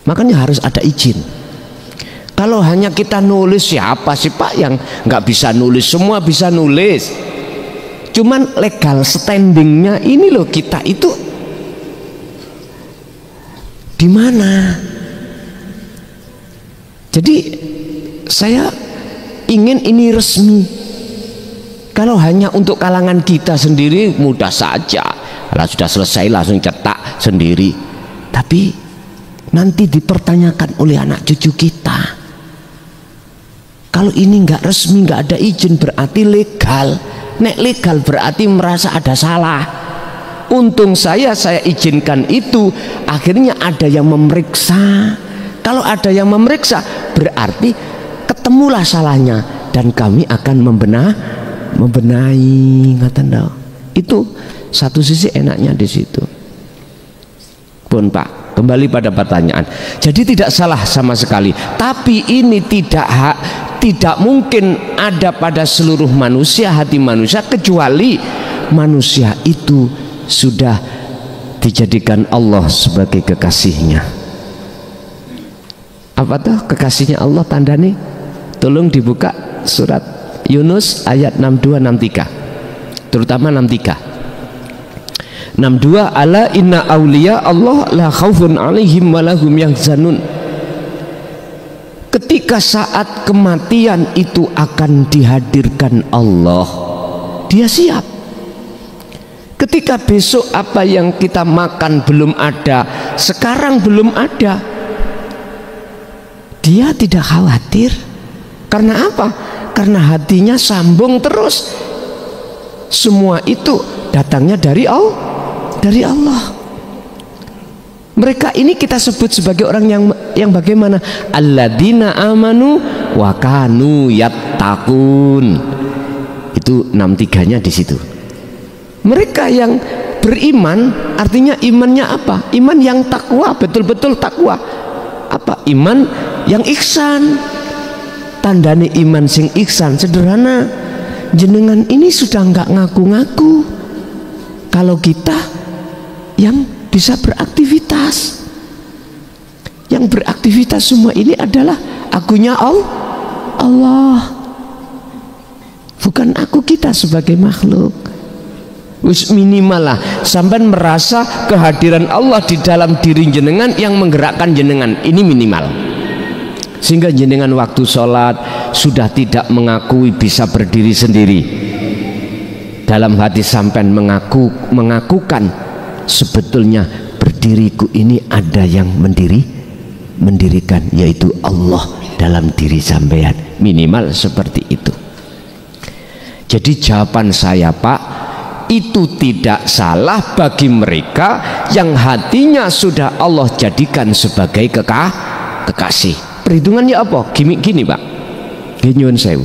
Speaker 1: Makanya harus ada izin. Kalau hanya kita nulis, siapa sih Pak yang nggak bisa nulis? Semua bisa nulis. Cuman legal standingnya ini loh, kita itu di mana? Jadi saya ingin ini resmi. Kalau hanya untuk kalangan kita sendiri mudah saja, kalau sudah selesai langsung cetak sendiri. Tapi nanti dipertanyakan oleh anak cucu kita. Kalau ini nggak resmi, nggak ada izin, berarti legal. Nek legal berarti merasa ada salah. Untung saya izinkan itu, akhirnya ada yang memeriksa. Kalau ada yang memeriksa berarti ketemulah salahnya, dan kami akan membenahi, ngaten dah. Itu satu sisi enaknya di situ. Pun Pak, kembali pada pertanyaan. Jadi tidak salah sama sekali, tapi ini tidak mungkin ada pada seluruh manusia, hati manusia, kecuali manusia itu sudah dijadikan Allah sebagai kekasihnya. Apa tuh kekasihnya Allah tandanya? Tolong dibuka surat Yunus ayat 62-63, terutama 63. 62, ala inna awliya Allah la khaufun alaihim walahum yahzanun. Ketika saat kematian itu akan dihadirkan Allah, dia siap. Ketika besok apa yang kita makan belum ada, sekarang belum ada, dia tidak khawatir. Karena apa? Karena hatinya sambung terus. Semua itu datangnya dari Allah. Mereka ini kita sebut sebagai orang yang bagaimana? Alladzina amanu wa kanu yattaqun. Itu 63-nya di situ. Mereka yang beriman, artinya imannya apa? Iman yang takwa, betul-betul takwa. Apa? Iman yang ihsan. Tandane iman sing ihsan sederhana. Jenengan ini sudah nggak ngaku-ngaku kalau kita yang bisa beraktivitas. Yang beraktivitas semua ini adalah akunya Allah, bukan aku kita sebagai makhluk. Wis minimal lah sampai merasa kehadiran Allah di dalam diri jenengan yang menggerakkan jenengan, ini minimal. sehingga jenengan waktu sholat sudah tidak mengakui bisa berdiri sendiri. Dalam hati sampean mengakukan sebetulnya berdiriku ini ada yang mendirikan, yaitu Allah dalam diri sampean. Minimal seperti itu. Jadi jawaban saya, Pak, itu tidak salah bagi mereka yang hatinya sudah Allah jadikan sebagai kekasih. Perhitungannya apa? Gini Pak, nyuwun sewu,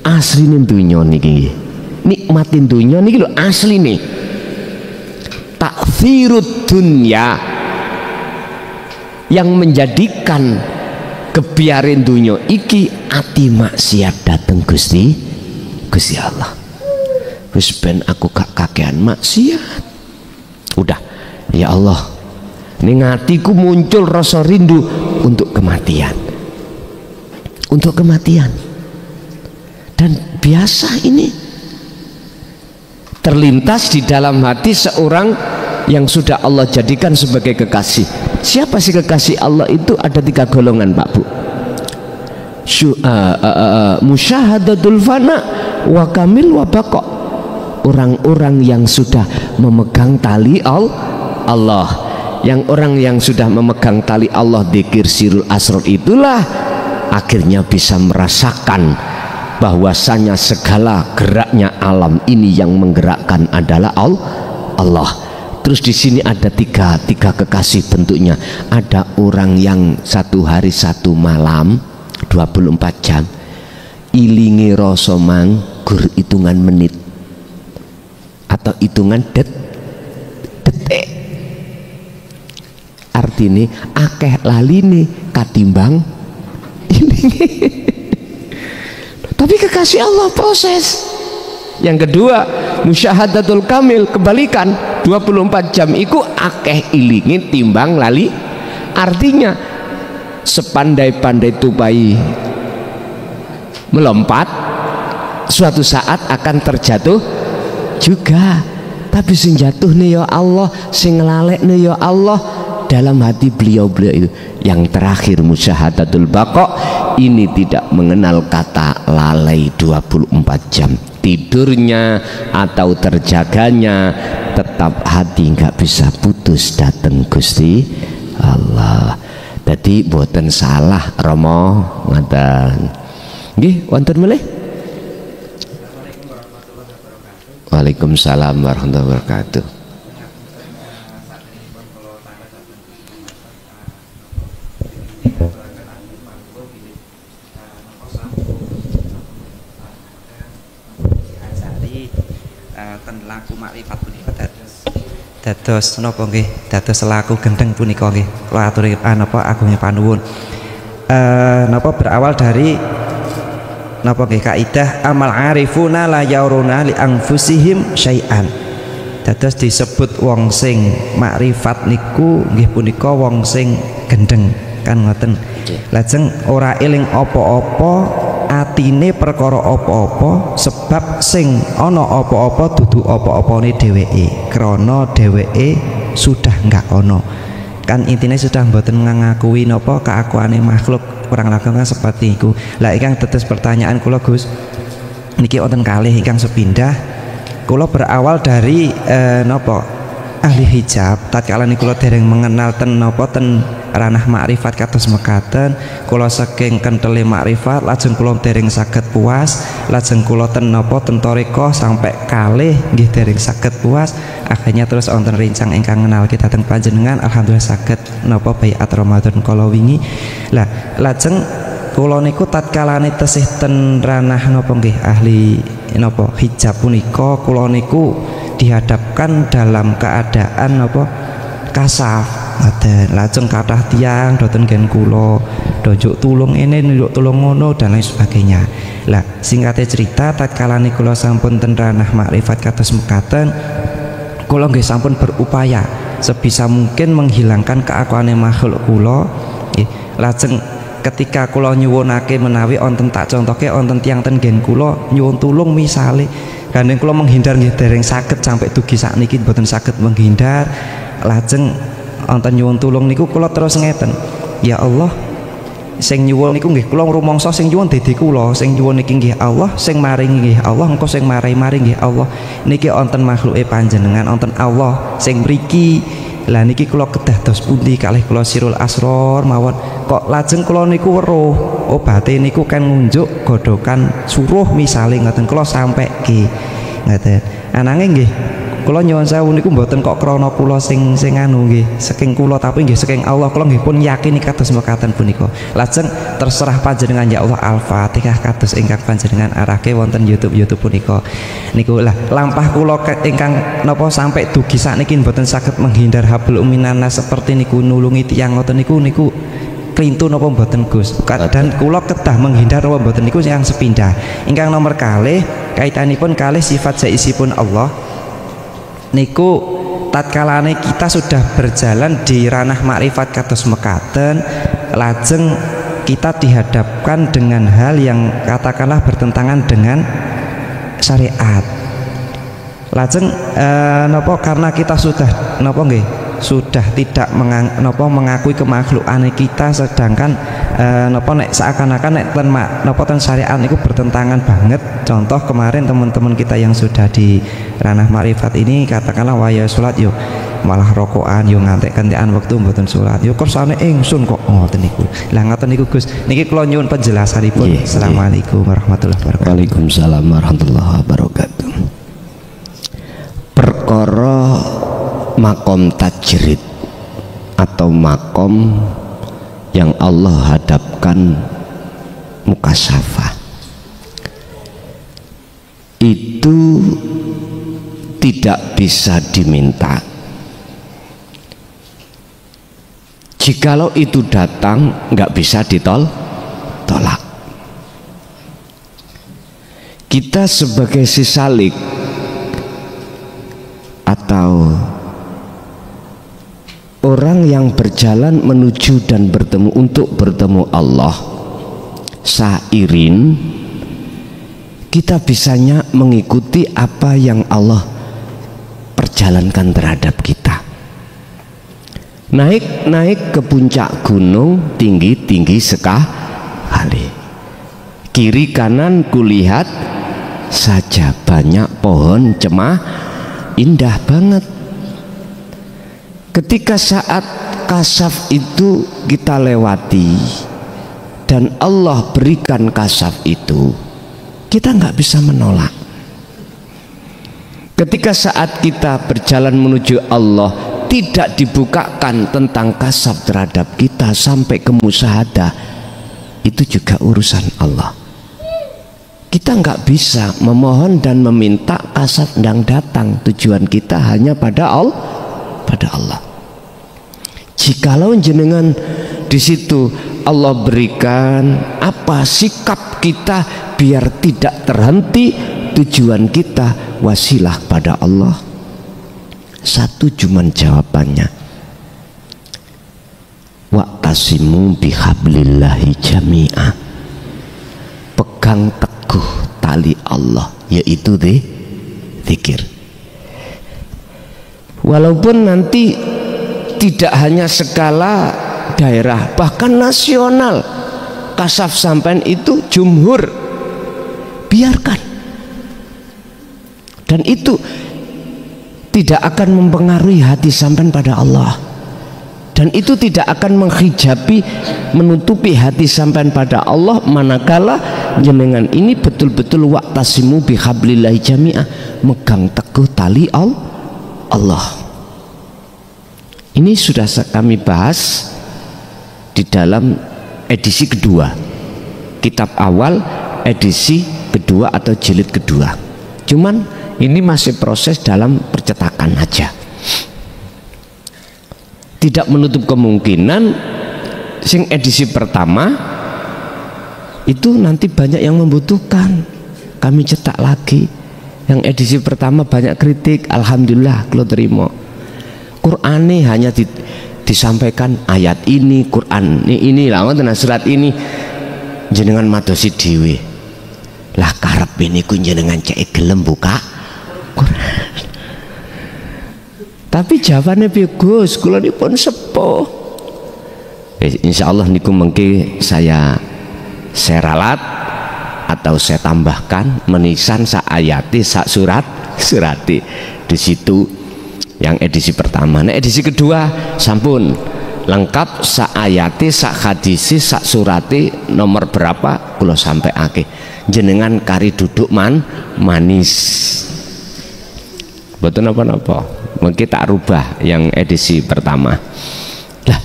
Speaker 1: asline dunya niki, nikmatin dunya niki lho asline. Takfirud dunya, yang menjadikan kebiarin dunya iki ati maksiat dateng Gusti Allah. Wis ben aku gak kakean maksiat. Udah, ya Allah, ning atiku muncul rasa rindu untuk kematian. Untuk kematian. Dan biasa ini terlintas di dalam hati seorang yang sudah Allah jadikan sebagai kekasih. Siapa sih kekasih Allah itu? Ada 3 golongan, Pak Bu. Musyahadatul fana wa kamil wa baqa. Orang-orang yang sudah memegang tali Allah, yang orang yang sudah memegang tali Allah, dzikir sirul asrar, itulah akhirnya bisa merasakan bahwasanya segala geraknya alam ini yang menggerakkan adalah Allah. Terus di sini ada tiga kekasih bentuknya. Ada orang yang 1 hari 1 malam 24 jam ilingi rasa manggur hitungan menit atau hitungan detik. Artinya akeh laline katimbang ilingi. Tapi kekasih Allah proses. Yang kedua, musyahadatul kamil, kebalikan, 24 jam iku akeh ilingi timbang lali. Artinya sepandai-pandai tupai melompat, suatu saat akan terjatuh juga. Tapi sing jatuh nih ya Allah, sing ngelalek nih ya Allah. Dalam hati beliau itu. Yang terakhir, musyahadatul baqa, ini tidak mengenal kata lalai 24 jam. Tidurnya atau terjaganya tetap hati nggak bisa putus dateng Gusti Allah. Jadi boten salah Romo ngaten. Nggih, wonten malih. Waalaikumsalam warahmatullahi wabarakatuh.
Speaker 3: Laku makrifat punika dados napa nggih, dados laku gendeng punika nggih kula aturi napa agungnya panuwun. Napa berawal dari napa nggih kaidah amal arifuna la yauruna li anfusihim syai'an. Dados disebut wong sing makrifat niku nggih punika wong sing gendeng kan ngoten. Lajeng ora eling apa-apa, atine perkara apa-apa, sebab sing ana apa-apa dudu apa-apane dheweke, krana dheweke sudah enggak ono. Kan intine sudah mboten ngakui napa keakuane makhluk, kurang lebih seperti iku. Lah ingkang tetes pertanyaan kula Gus, niki wonten kalih ingkang sepindah. Kula berawal dari napa ahli hijab, tatkala niku kula dereng mengenal ten napa ten ranah makrifat kados mekaten, kula saking kentele makrifat lajeng kula dereng saged puas, lajeng kula ten napa ten thariqah sampai kalih nggih dereng saged puas, akhirnya terus wonten rincang ingkang ngenalke dhateng panjenengan, alhamdulillah saged napa baiat Ramadan kala wingi. Lah lajeng kula niku tatkalane tesih ten ranah napa nggih ahli napa hijab punika, kula niku dihadapkan dalam keadaan apa kasaf. Ada lajeng kathah tiang doten gen kula njuk tulung ini njuk tulung ngono dan lain sebagainya. Lah singkatnya cerita tatkala kula sampun ten ranah makrifat kados mekaten, kula nggih sampun berupaya sebisa mungkin menghilangkan keakuane makhluk kula. Lajeng ketika kula nyuwunake menawi wonten tak contohke wonten tiang ten gen kula nyuwun tulung misale gandeng kula menghindar nggih dereng saged sampai dugi sakniki mboten saged menghindar. Lajeng wonten nyuwun tulung niku kula terus ngeten, ya Allah, sing nyuwun niku nggih kula rumangsa sing nyuwun dadi kula, sing nyuwun niki nggih Allah, sing maringi nggih Allah, engko sing marai-mari nggih Allah. Niki wonten makhluke panjenengan, wonten Allah sing mriki. Lah niki kula kedah dos pundi kalih kula sirul asror mawon. Kok lajeng kula niku weruh obate niku kan ngunjuk godhokan suruh misale ngoten kula sampeke. Ngoten. Ananging nggih kula nyuwun sewu niku mboten kok krana kula sing anu nggih, saking kula tapi nggih saking Allah kula nggih pun yakini kados mekaten punika. Lajeng terserah panjenengan ya Allah Al-Fatihah kados ingkang panjenengan arahke wonten YouTube punika. Niku lah lampah kula ingkang napa sampai dugi sakniki mboten saged menghindar hablum minannas seperti niku nulungi tiyang ngoten niku klintu napa mboten Gus. Dan kula kedah menghindar napa mboten niku yang sepindah. Ingkang nomor kalih kaitanipun kalih sifat jaisipun Allah. Niku tatkalane kita sudah berjalan di ranah makrifat kados mekaten, lajeng kita dihadapkan dengan hal yang katakanlah bertentangan dengan syariat. Lajeng napa karena kita sudah napa nggih sudah tidak mengakui kemakhlukan kita, sedangkan napa nek seakan-akan nek ten syariat niku bertentangan banget. Contoh kemarin teman-teman kita yang sudah di ranah makrifat ini katakanlah waya salat yo malah rokokan yo ngantek-kantekan waktu mboten salat yo kersane ingsun kok ngoten niku. Lah ngoten niku Gus. Niki kula nyuwun penjelasanipun. Assalamualaikum warahmatullahi wabarakatuh.
Speaker 1: Waalaikumsalam warahmatullahi wabarakatuh. Perkara makom tajrid atau makom yang Allah hadapkan mukasyafah itu tidak bisa diminta. Jikalau itu datang nggak bisa ditolak. Kita sebagai sisalik atau orang yang berjalan menuju dan bertemu untuk bertemu Allah sairin, kita bisanya mengikuti apa yang Allah perjalankan terhadap kita. Naik ke puncak gunung tinggi sekali, kiri kanan kulihat saja banyak pohon cemah indah banget. Ketika saat kasaf itu kita lewati dan Allah berikan kasaf itu, kita nggak bisa menolak. Ketika saat kita berjalan menuju Allah tidak dibukakan tentang kasaf terhadap kita sampai ke musyahadah, itu juga urusan Allah. Kita nggak bisa memohon dan meminta kasaf yang datang. Tujuan kita hanya pada Allah. Jikalau jenengan di situ Allah berikan apa sikap kita biar tidak terhenti, tujuan kita wasilah pada Allah. Satu cuman jawabannya, wa'tasimu bihablillahi jami'ah, pegang teguh tali Allah, yaitu zikir. Walaupun nanti tidak hanya skala daerah, bahkan nasional, kasaf sampean itu jumhur, biarkan. Dan itu tidak akan mempengaruhi hati sampean pada Allah, dan itu tidak akan menghijabi, menutupi hati sampean pada Allah manakala jenengan ini betul-betul wa'tasimu bihablillahi jami'ah, megang teguh tali Allah. Ini sudah kami bahas di dalam edisi kedua, kitab awal edisi kedua atau jilid kedua. Cuman ini masih proses dalam percetakan aja. Tidak menutup kemungkinan sing edisi pertama itu nanti banyak yang membutuhkan, kami cetak lagi. Yang edisi pertama banyak kritik, alhamdulillah kalau terima. Quran ini hanya disampaikan ayat ini, Quran ini lah, surat ini jenengan madosi dewe. Lah karep ini ku jenengan cek gelem buka Quran. Tapi jawabannya piye Gus, kula nipun sepuh. Insya Allah niku mengki saya ralat atau saya tambahkan menisan sak ayati sak surati di situ yang edisi pertama. Nah edisi kedua sampun lengkap sak ayati sak hadisi sak surati nomor berapa kula sampai akeh jenengan kari duduk manis betul apa-apa mungkin tak rubah yang edisi pertama lah.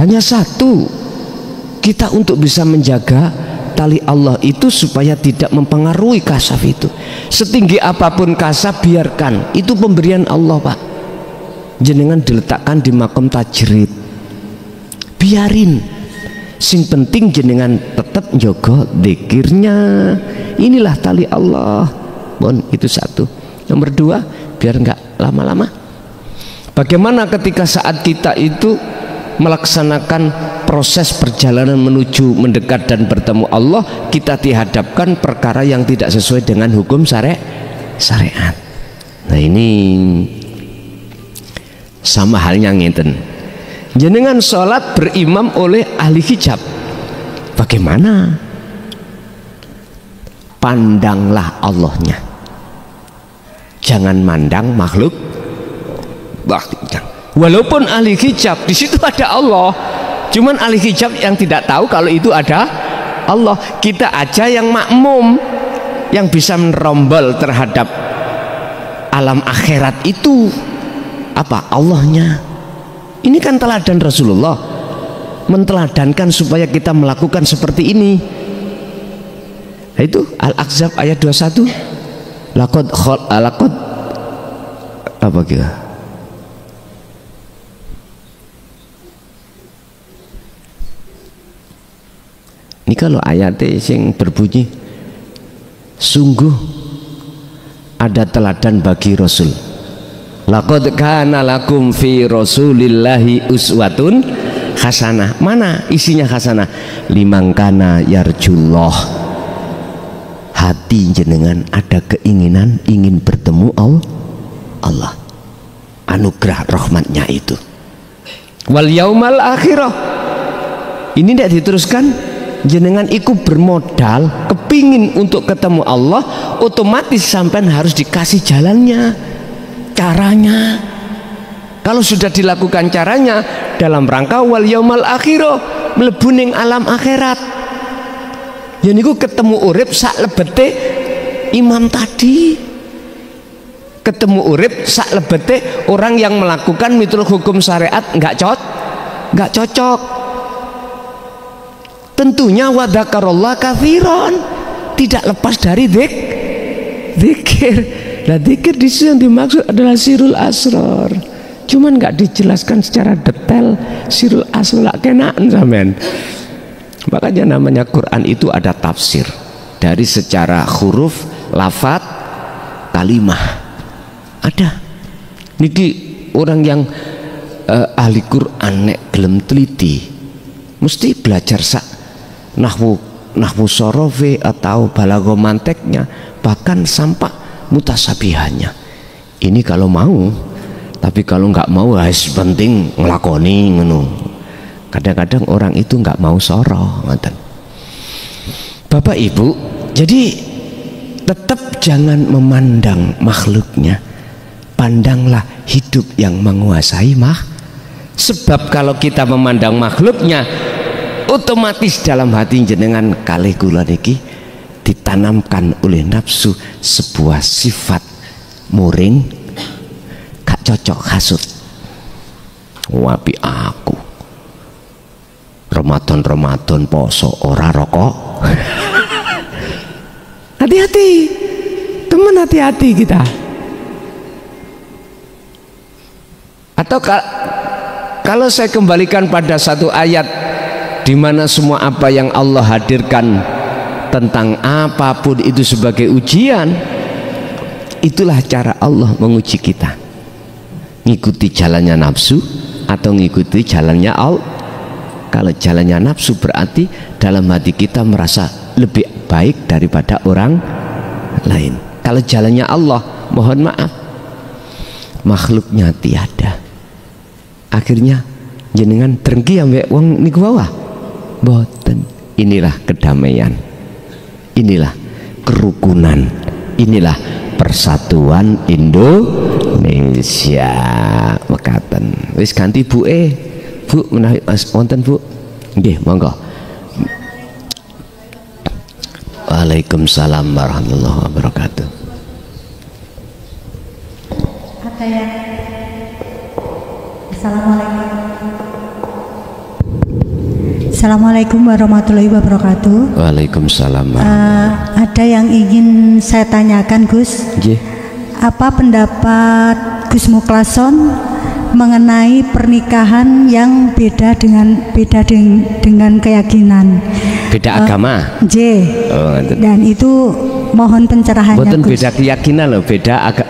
Speaker 1: Hanya satu, kita untuk bisa menjaga tali Allah itu supaya tidak mempengaruhi kasaf itu. Setinggi apapun kasaf biarkan, itu pemberian Allah Pak. Jenengan diletakkan di makom tajrid, biarin. Sing penting jenengan tetap jaga zikirnya. Inilah tali Allah. Bon, itu satu. Nomor dua, biar nggak lama-lama. Bagaimana ketika saat kita itu melaksanakan proses perjalanan menuju mendekat dan bertemu Allah, kita dihadapkan perkara yang tidak sesuai dengan hukum syariat. Nah ini sama halnya ngeten. Jenengan sholat berimam oleh ahli hijab, bagaimana? Pandanglah Allahnya, jangan mandang makhluk. Walaupun ahli hijab di situ ada Allah, cuman ahli hijab yang tidak tahu kalau itu ada Allah. Kita aja yang makmum yang bisa merombol terhadap alam akhirat itu apa? Allahnya. Ini kan teladan Rasulullah, menteladankan supaya kita melakukan seperti ini. Nah, itu Al-Ahzab ayat 21. Laqad apa kira? Ini kalau ayatnya yang berbunyi sungguh ada teladan bagi Rasul. Laqad kana lakum fi Rasulillahi uswatun hasanah. Mana isinya hasanah? Liman kana yarjullah. Hati jenengan ada keinginan ingin bertemu Allah. Anugerah rahmatnya itu. Wal yaumal akhirah. Ini tidak diteruskan. Jenengan ikut bermodal kepingin untuk ketemu Allah, otomatis sampean harus dikasih jalannya, caranya. Kalau sudah dilakukan caranya dalam rangka wal yaumal akhirah, mlebu ning alam akhirat. Ya niku ketemu urip sak lebete imam tadi. Ketemu urip sak lebete orang yang melakukan miturut hukum syariat enggak cocok. Tentunya wadzakarallah katsiran, tidak lepas dari zikir. Nah zikir di sini yang dimaksud adalah sirul asrar. Cuman nggak dijelaskan secara detail sirul asrar kenaan sampean. Makanya namanya Quran itu ada tafsir dari secara huruf, lafaz, kalimah. Ada. Niki orang yang ahli Quran nek gelem teliti mesti belajar nahwu sorofe atau balago manteknya, bahkan sampai mutasabihannya. Ini kalau mau, tapi kalau nggak mau harus penting ngelakoni ngono. Kadang-kadang orang itu nggak mau soroh. Bapak Ibu, jadi tetap jangan memandang makhluknya, pandanglah hidup yang menguasai sebab kalau kita memandang makhluknya, otomatis dalam hati jenengan kalih kula niki ditanamkan oleh nafsu sebuah sifat muring gak cocok hasut. Wapi aku Ramadan poso ora rokok. Hati-hati teman, hati-hati kita. Atau kalau saya kembalikan pada satu ayat di mana semua apa yang Allah hadirkan tentang apapun itu sebagai ujian, itulah cara Allah menguji kita. Ngikuti jalannya nafsu atau ngikuti jalannya Allah. Kalau jalannya nafsu berarti dalam hati kita merasa lebih baik daripada orang lain. Kalau jalannya Allah, mohon maaf, makhluknya tiada. Akhirnya jenengan drengki ambek wong niku bawah boten. Inilah kedamaian, inilah kerukunan, inilah persatuan Indonesia. Mekaten wis ganti Bu menawi wonten Bu. Nggih monggo. Waalaikumsalam warahmatullahi wabarakatuh.
Speaker 4: Ada yang Assalamualaikum warahmatullahi wabarakatuh.
Speaker 1: Waalaikumsalam.
Speaker 4: Ada yang ingin saya tanyakan Gus. Apa pendapat Gus Muklason mengenai pernikahan yang beda dengan keyakinan?
Speaker 1: Beda agama.
Speaker 4: Dan itu mohon pencerahannya.
Speaker 1: Boten
Speaker 4: Gus.
Speaker 1: beda keyakinan loh,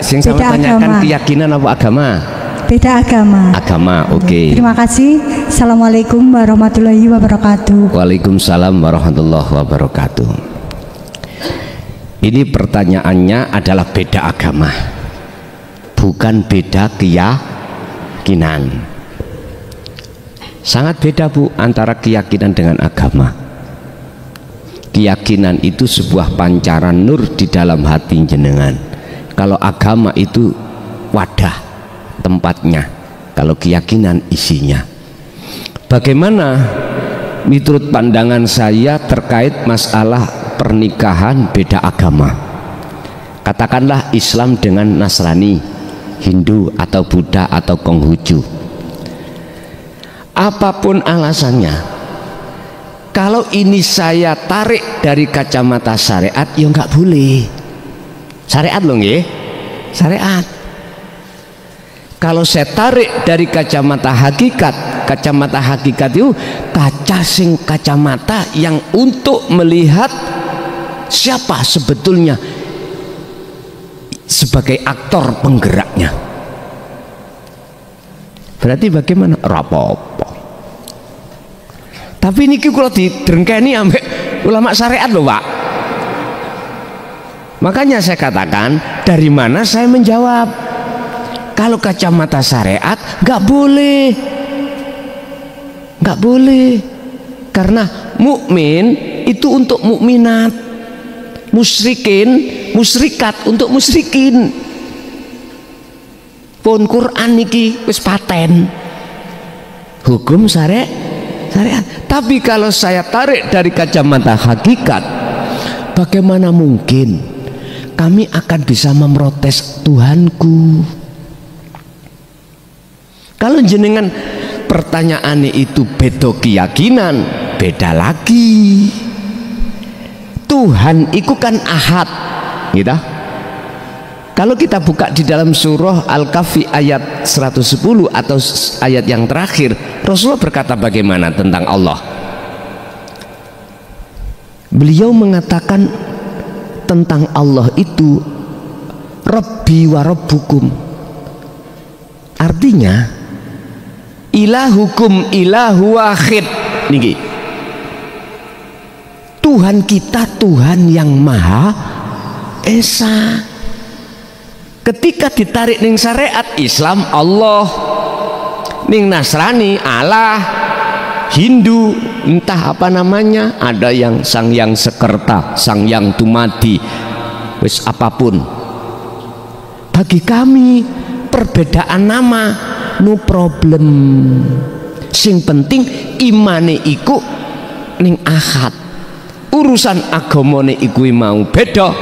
Speaker 1: sing sama tanyakan keyakinan apa agama?
Speaker 4: Beda agama.
Speaker 1: Agama, oke.
Speaker 4: Terima kasih. Assalamualaikum warahmatullahi wabarakatuh.
Speaker 1: Waalaikumsalam warahmatullahi wabarakatuh. Ini pertanyaannya adalah beda agama, bukan beda keyakinan. Sangat beda Bu antara keyakinan dengan agama. Keyakinan itu sebuah pancaran nur di dalam hati jenengan. Kalau agama itu wadah tempatnya, kalau keyakinan isinya. Bagaimana menurut pandangan saya terkait masalah pernikahan beda agama? Katakanlah Islam dengan Nasrani, Hindu atau Buddha atau Konghucu. Apapun alasannya, kalau ini saya tarik dari kacamata syariat, ya nggak boleh. Syariat loh nggih, syariat. Kalau saya tarik dari kacamata hakikat itu kacamata yang untuk melihat siapa sebetulnya sebagai aktor penggeraknya. Berarti bagaimana? Rapopo. Tapi ini kalau didrengkeni ambek ulama syariat loh Pak. Makanya saya katakan, dari mana saya menjawab? Kalau kacamata syariat nggak boleh, karena mukmin itu untuk mukminat, musyrikat untuk musyrikin. Pun Quran niki wis paten hukum syariat. Tapi kalau saya tarik dari kacamata hakikat, bagaimana mungkin kami akan bisa memprotes Tuhanku? Kalau jenengan pertanyaannya itu beda keyakinan, beda lagi. Tuhan itu kan ahad, gitu. Kalau kita buka di dalam surah Al-Kahfi ayat 110 atau ayat yang terakhir, Rasulullah berkata bagaimana tentang Allah? Beliau mengatakan tentang Allah itu Rabbi wa Rabbukum. Artinya ilahukum ilahu wahid niki. Tuhan kita Tuhan yang Maha Esa. Ketika ditarik ning syariat Islam Allah, ning Nasrani Allah, Hindu entah apa namanya, ada yang Sang Yang Sekerta, Sang Yang Tumadi, wis apapun. Bagi kami perbedaan nama no problem, sing penting imane iku ning ahad. Urusan agamane iku mau beda,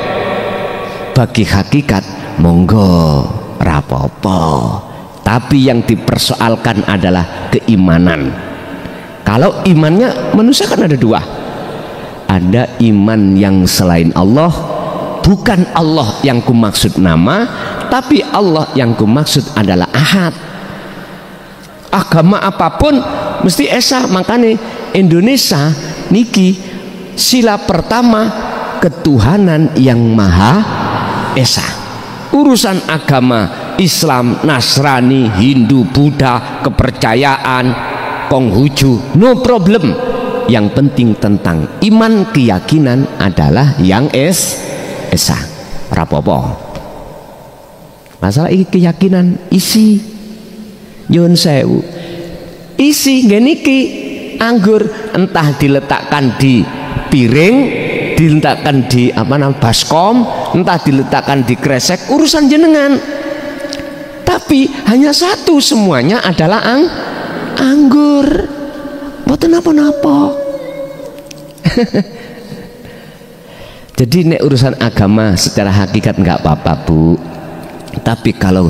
Speaker 1: bagi hakikat monggo rapopo. Tapi yang dipersoalkan adalah keimanan. Kalau imannya manusia kan ada dua, ada iman yang selain Allah, bukan Allah yang kumaksud nama, tapi Allah yang kumaksud adalah ahad. Agama apapun mesti esa. Makanya Indonesia niki sila pertama ketuhanan yang Maha Esa. Urusan agama Islam, Nasrani, Hindu, Buddha, kepercayaan, Konghucu, no problem. Yang penting tentang iman keyakinan adalah yang esa. Rapopo. Masalah ini keyakinan isi Yun sewu. isi niki anggur, entah diletakkan di piring, diletakkan di baskom, entah diletakkan di kresek, urusan jenengan. Tapi hanya satu, semuanya adalah anggur. Mboten napa-napa. Jadi nek urusan agama secara hakikat nggak apa-apa Bu, tapi kalau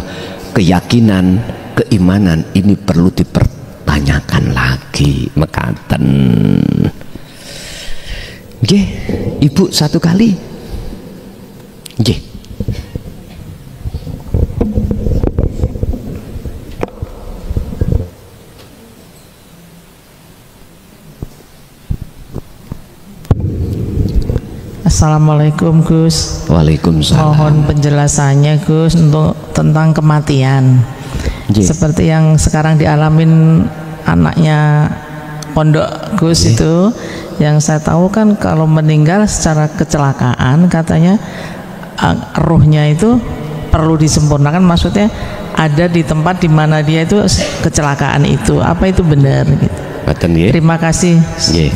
Speaker 1: keyakinan, keimanan ini perlu dipertanyakan lagi mekaten. Nggih, Ibu satu kali. Nggih.
Speaker 5: Assalamualaikum Gus.
Speaker 1: Waalaikumsalam.
Speaker 5: Mohon penjelasannya Gus untuk tentang kematian. Seperti yang sekarang dialamin anaknya pondok Gus itu, yang saya tahu kan kalau meninggal secara kecelakaan katanya ruhnya itu perlu disempurnakan, maksudnya ada di tempat di mana dia itu kecelakaan itu. Apa itu benar gitu? Terima kasih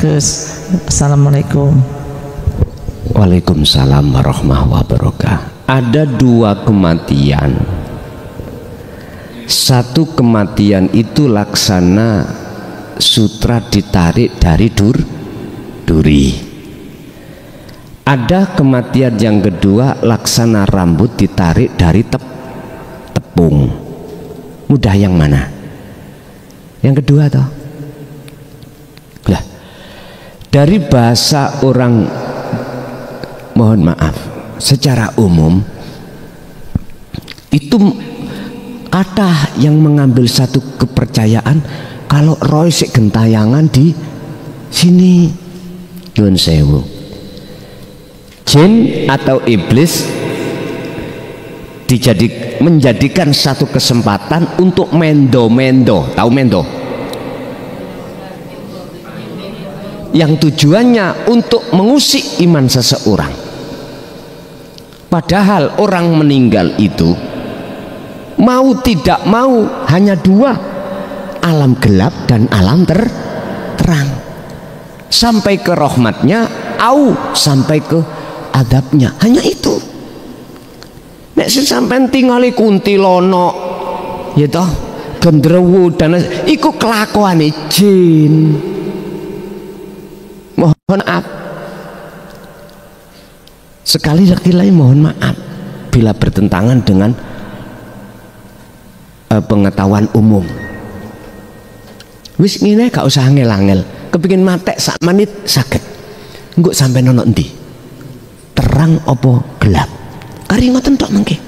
Speaker 5: Gus. Assalamualaikum.
Speaker 1: Waalaikumsalam warahmatullahi wabarakatuh. Ada dua kematian. Satu kematian itu laksana sutra ditarik dari duri. Ada kematian yang kedua laksana rambut ditarik dari tepung. Mudah yang mana? Yang kedua toh. Lah, dari bahasa orang, mohon maaf, secara umum itu kata yang mengambil satu kepercayaan kalau roy sik gentayangan di sini, nyuwun sewu, jin atau iblis menjadikan satu kesempatan untuk mendo, tahu mendo? Yang tujuannya untuk mengusik iman seseorang. Padahal orang meninggal itu mau tidak mau hanya dua, alam gelap dan alam terang. Sampai ke rahmatnya, sampai ke adabnya, hanya itu. Nek sampean tingali kuntilono, ya toh, gendrewu dan iku kelakuane jin. Mohon maaf, sekali lagi mohon maaf bila bertentangan dengan pengetahuan umum. Wis ngene gak usah angel-angel, kepingin matek sak menit saged. Engko sampai nono endi? Terang apa gelap? Kari ngoten tok mengke.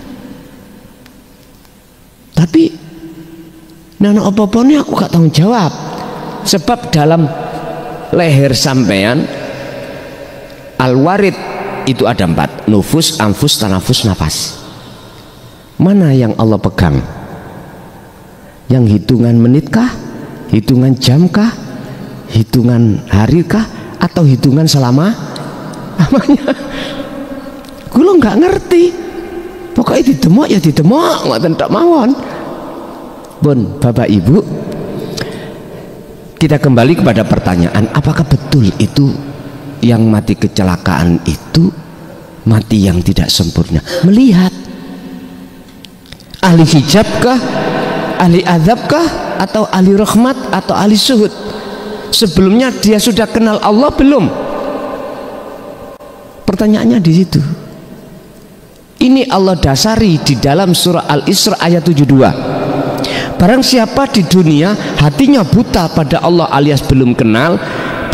Speaker 1: Tapi nono apa-apa ini aku gak tanggung jawab. Sebab dalam leher sampean al-warid itu ada 4, nufus, anfus, tanafus, nafas. Mana yang Allah pegang? Yang hitungan menitkah, hitungan jamkah, hitungan harikah, atau hitungan selama lamanya? Kulo nggak ngerti. Pokoknya didemok ya didemok, ngoten tok mawon. Pun Bapak Ibu, kita kembali kepada pertanyaan, apakah betul itu yang mati kecelakaan itu mati yang tidak sempurna? Melihat ahli hijabkah, ahli azabkah, atau ahli rahmat, atau ahli suhud? Sebelumnya dia sudah kenal Allah belum? Pertanyaannya di situ. Ini Allah dasari di dalam surah Al-Isra ayat 72. Barang siapa di dunia hatinya buta pada Allah alias belum kenal,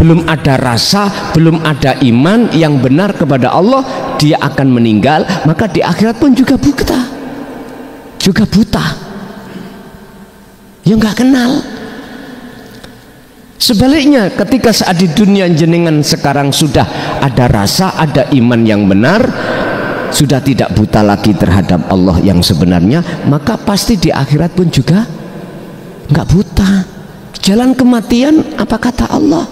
Speaker 1: belum ada rasa, belum ada iman yang benar kepada Allah, dia akan meninggal, maka di akhirat pun juga buta. Juga buta. Ya nggak kenal. Sebaliknya ketika saat di dunia jenengan sekarang sudah ada rasa, ada iman yang benar, sudah tidak buta lagi terhadap Allah yang sebenarnya, maka pasti di akhirat pun juga nggak buta. Jalan kematian apa kata Allah?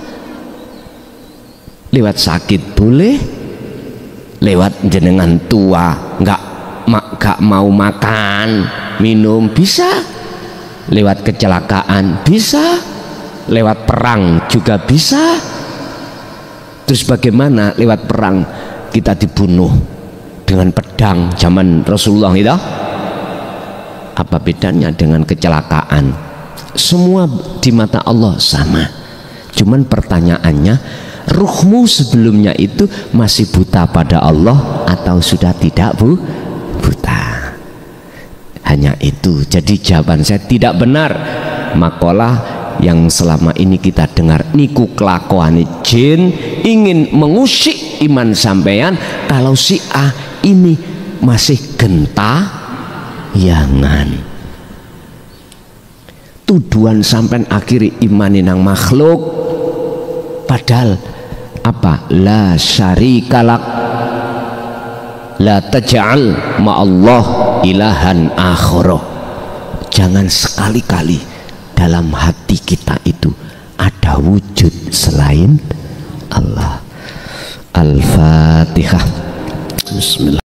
Speaker 1: Lewat sakit boleh, lewat jenengan tua nggak mau makan minum bisa, lewat kecelakaan bisa, lewat perang juga bisa. Terus bagaimana lewat perang kita dibunuh dengan pedang zaman Rasulullah itu? Apa bedanya dengan kecelakaan? Semua di mata Allah sama. Cuman pertanyaannya, ruhmu sebelumnya itu masih buta pada Allah atau sudah tidak buta? Hanya itu. Jadi jawaban saya tidak benar makalah yang selama ini kita dengar niku kelakuan jin ingin mengusik iman sampean kalau si A ini masih gentayangan. Tuduhan sampean akhiri imani nang makhluk, padahal apa? La syarikalak, la taj'al ma'allah ilahan akhara. Jangan sekali-kali dalam hati kita itu ada wujud selain Allah. Al-Fatihah. Bismillah.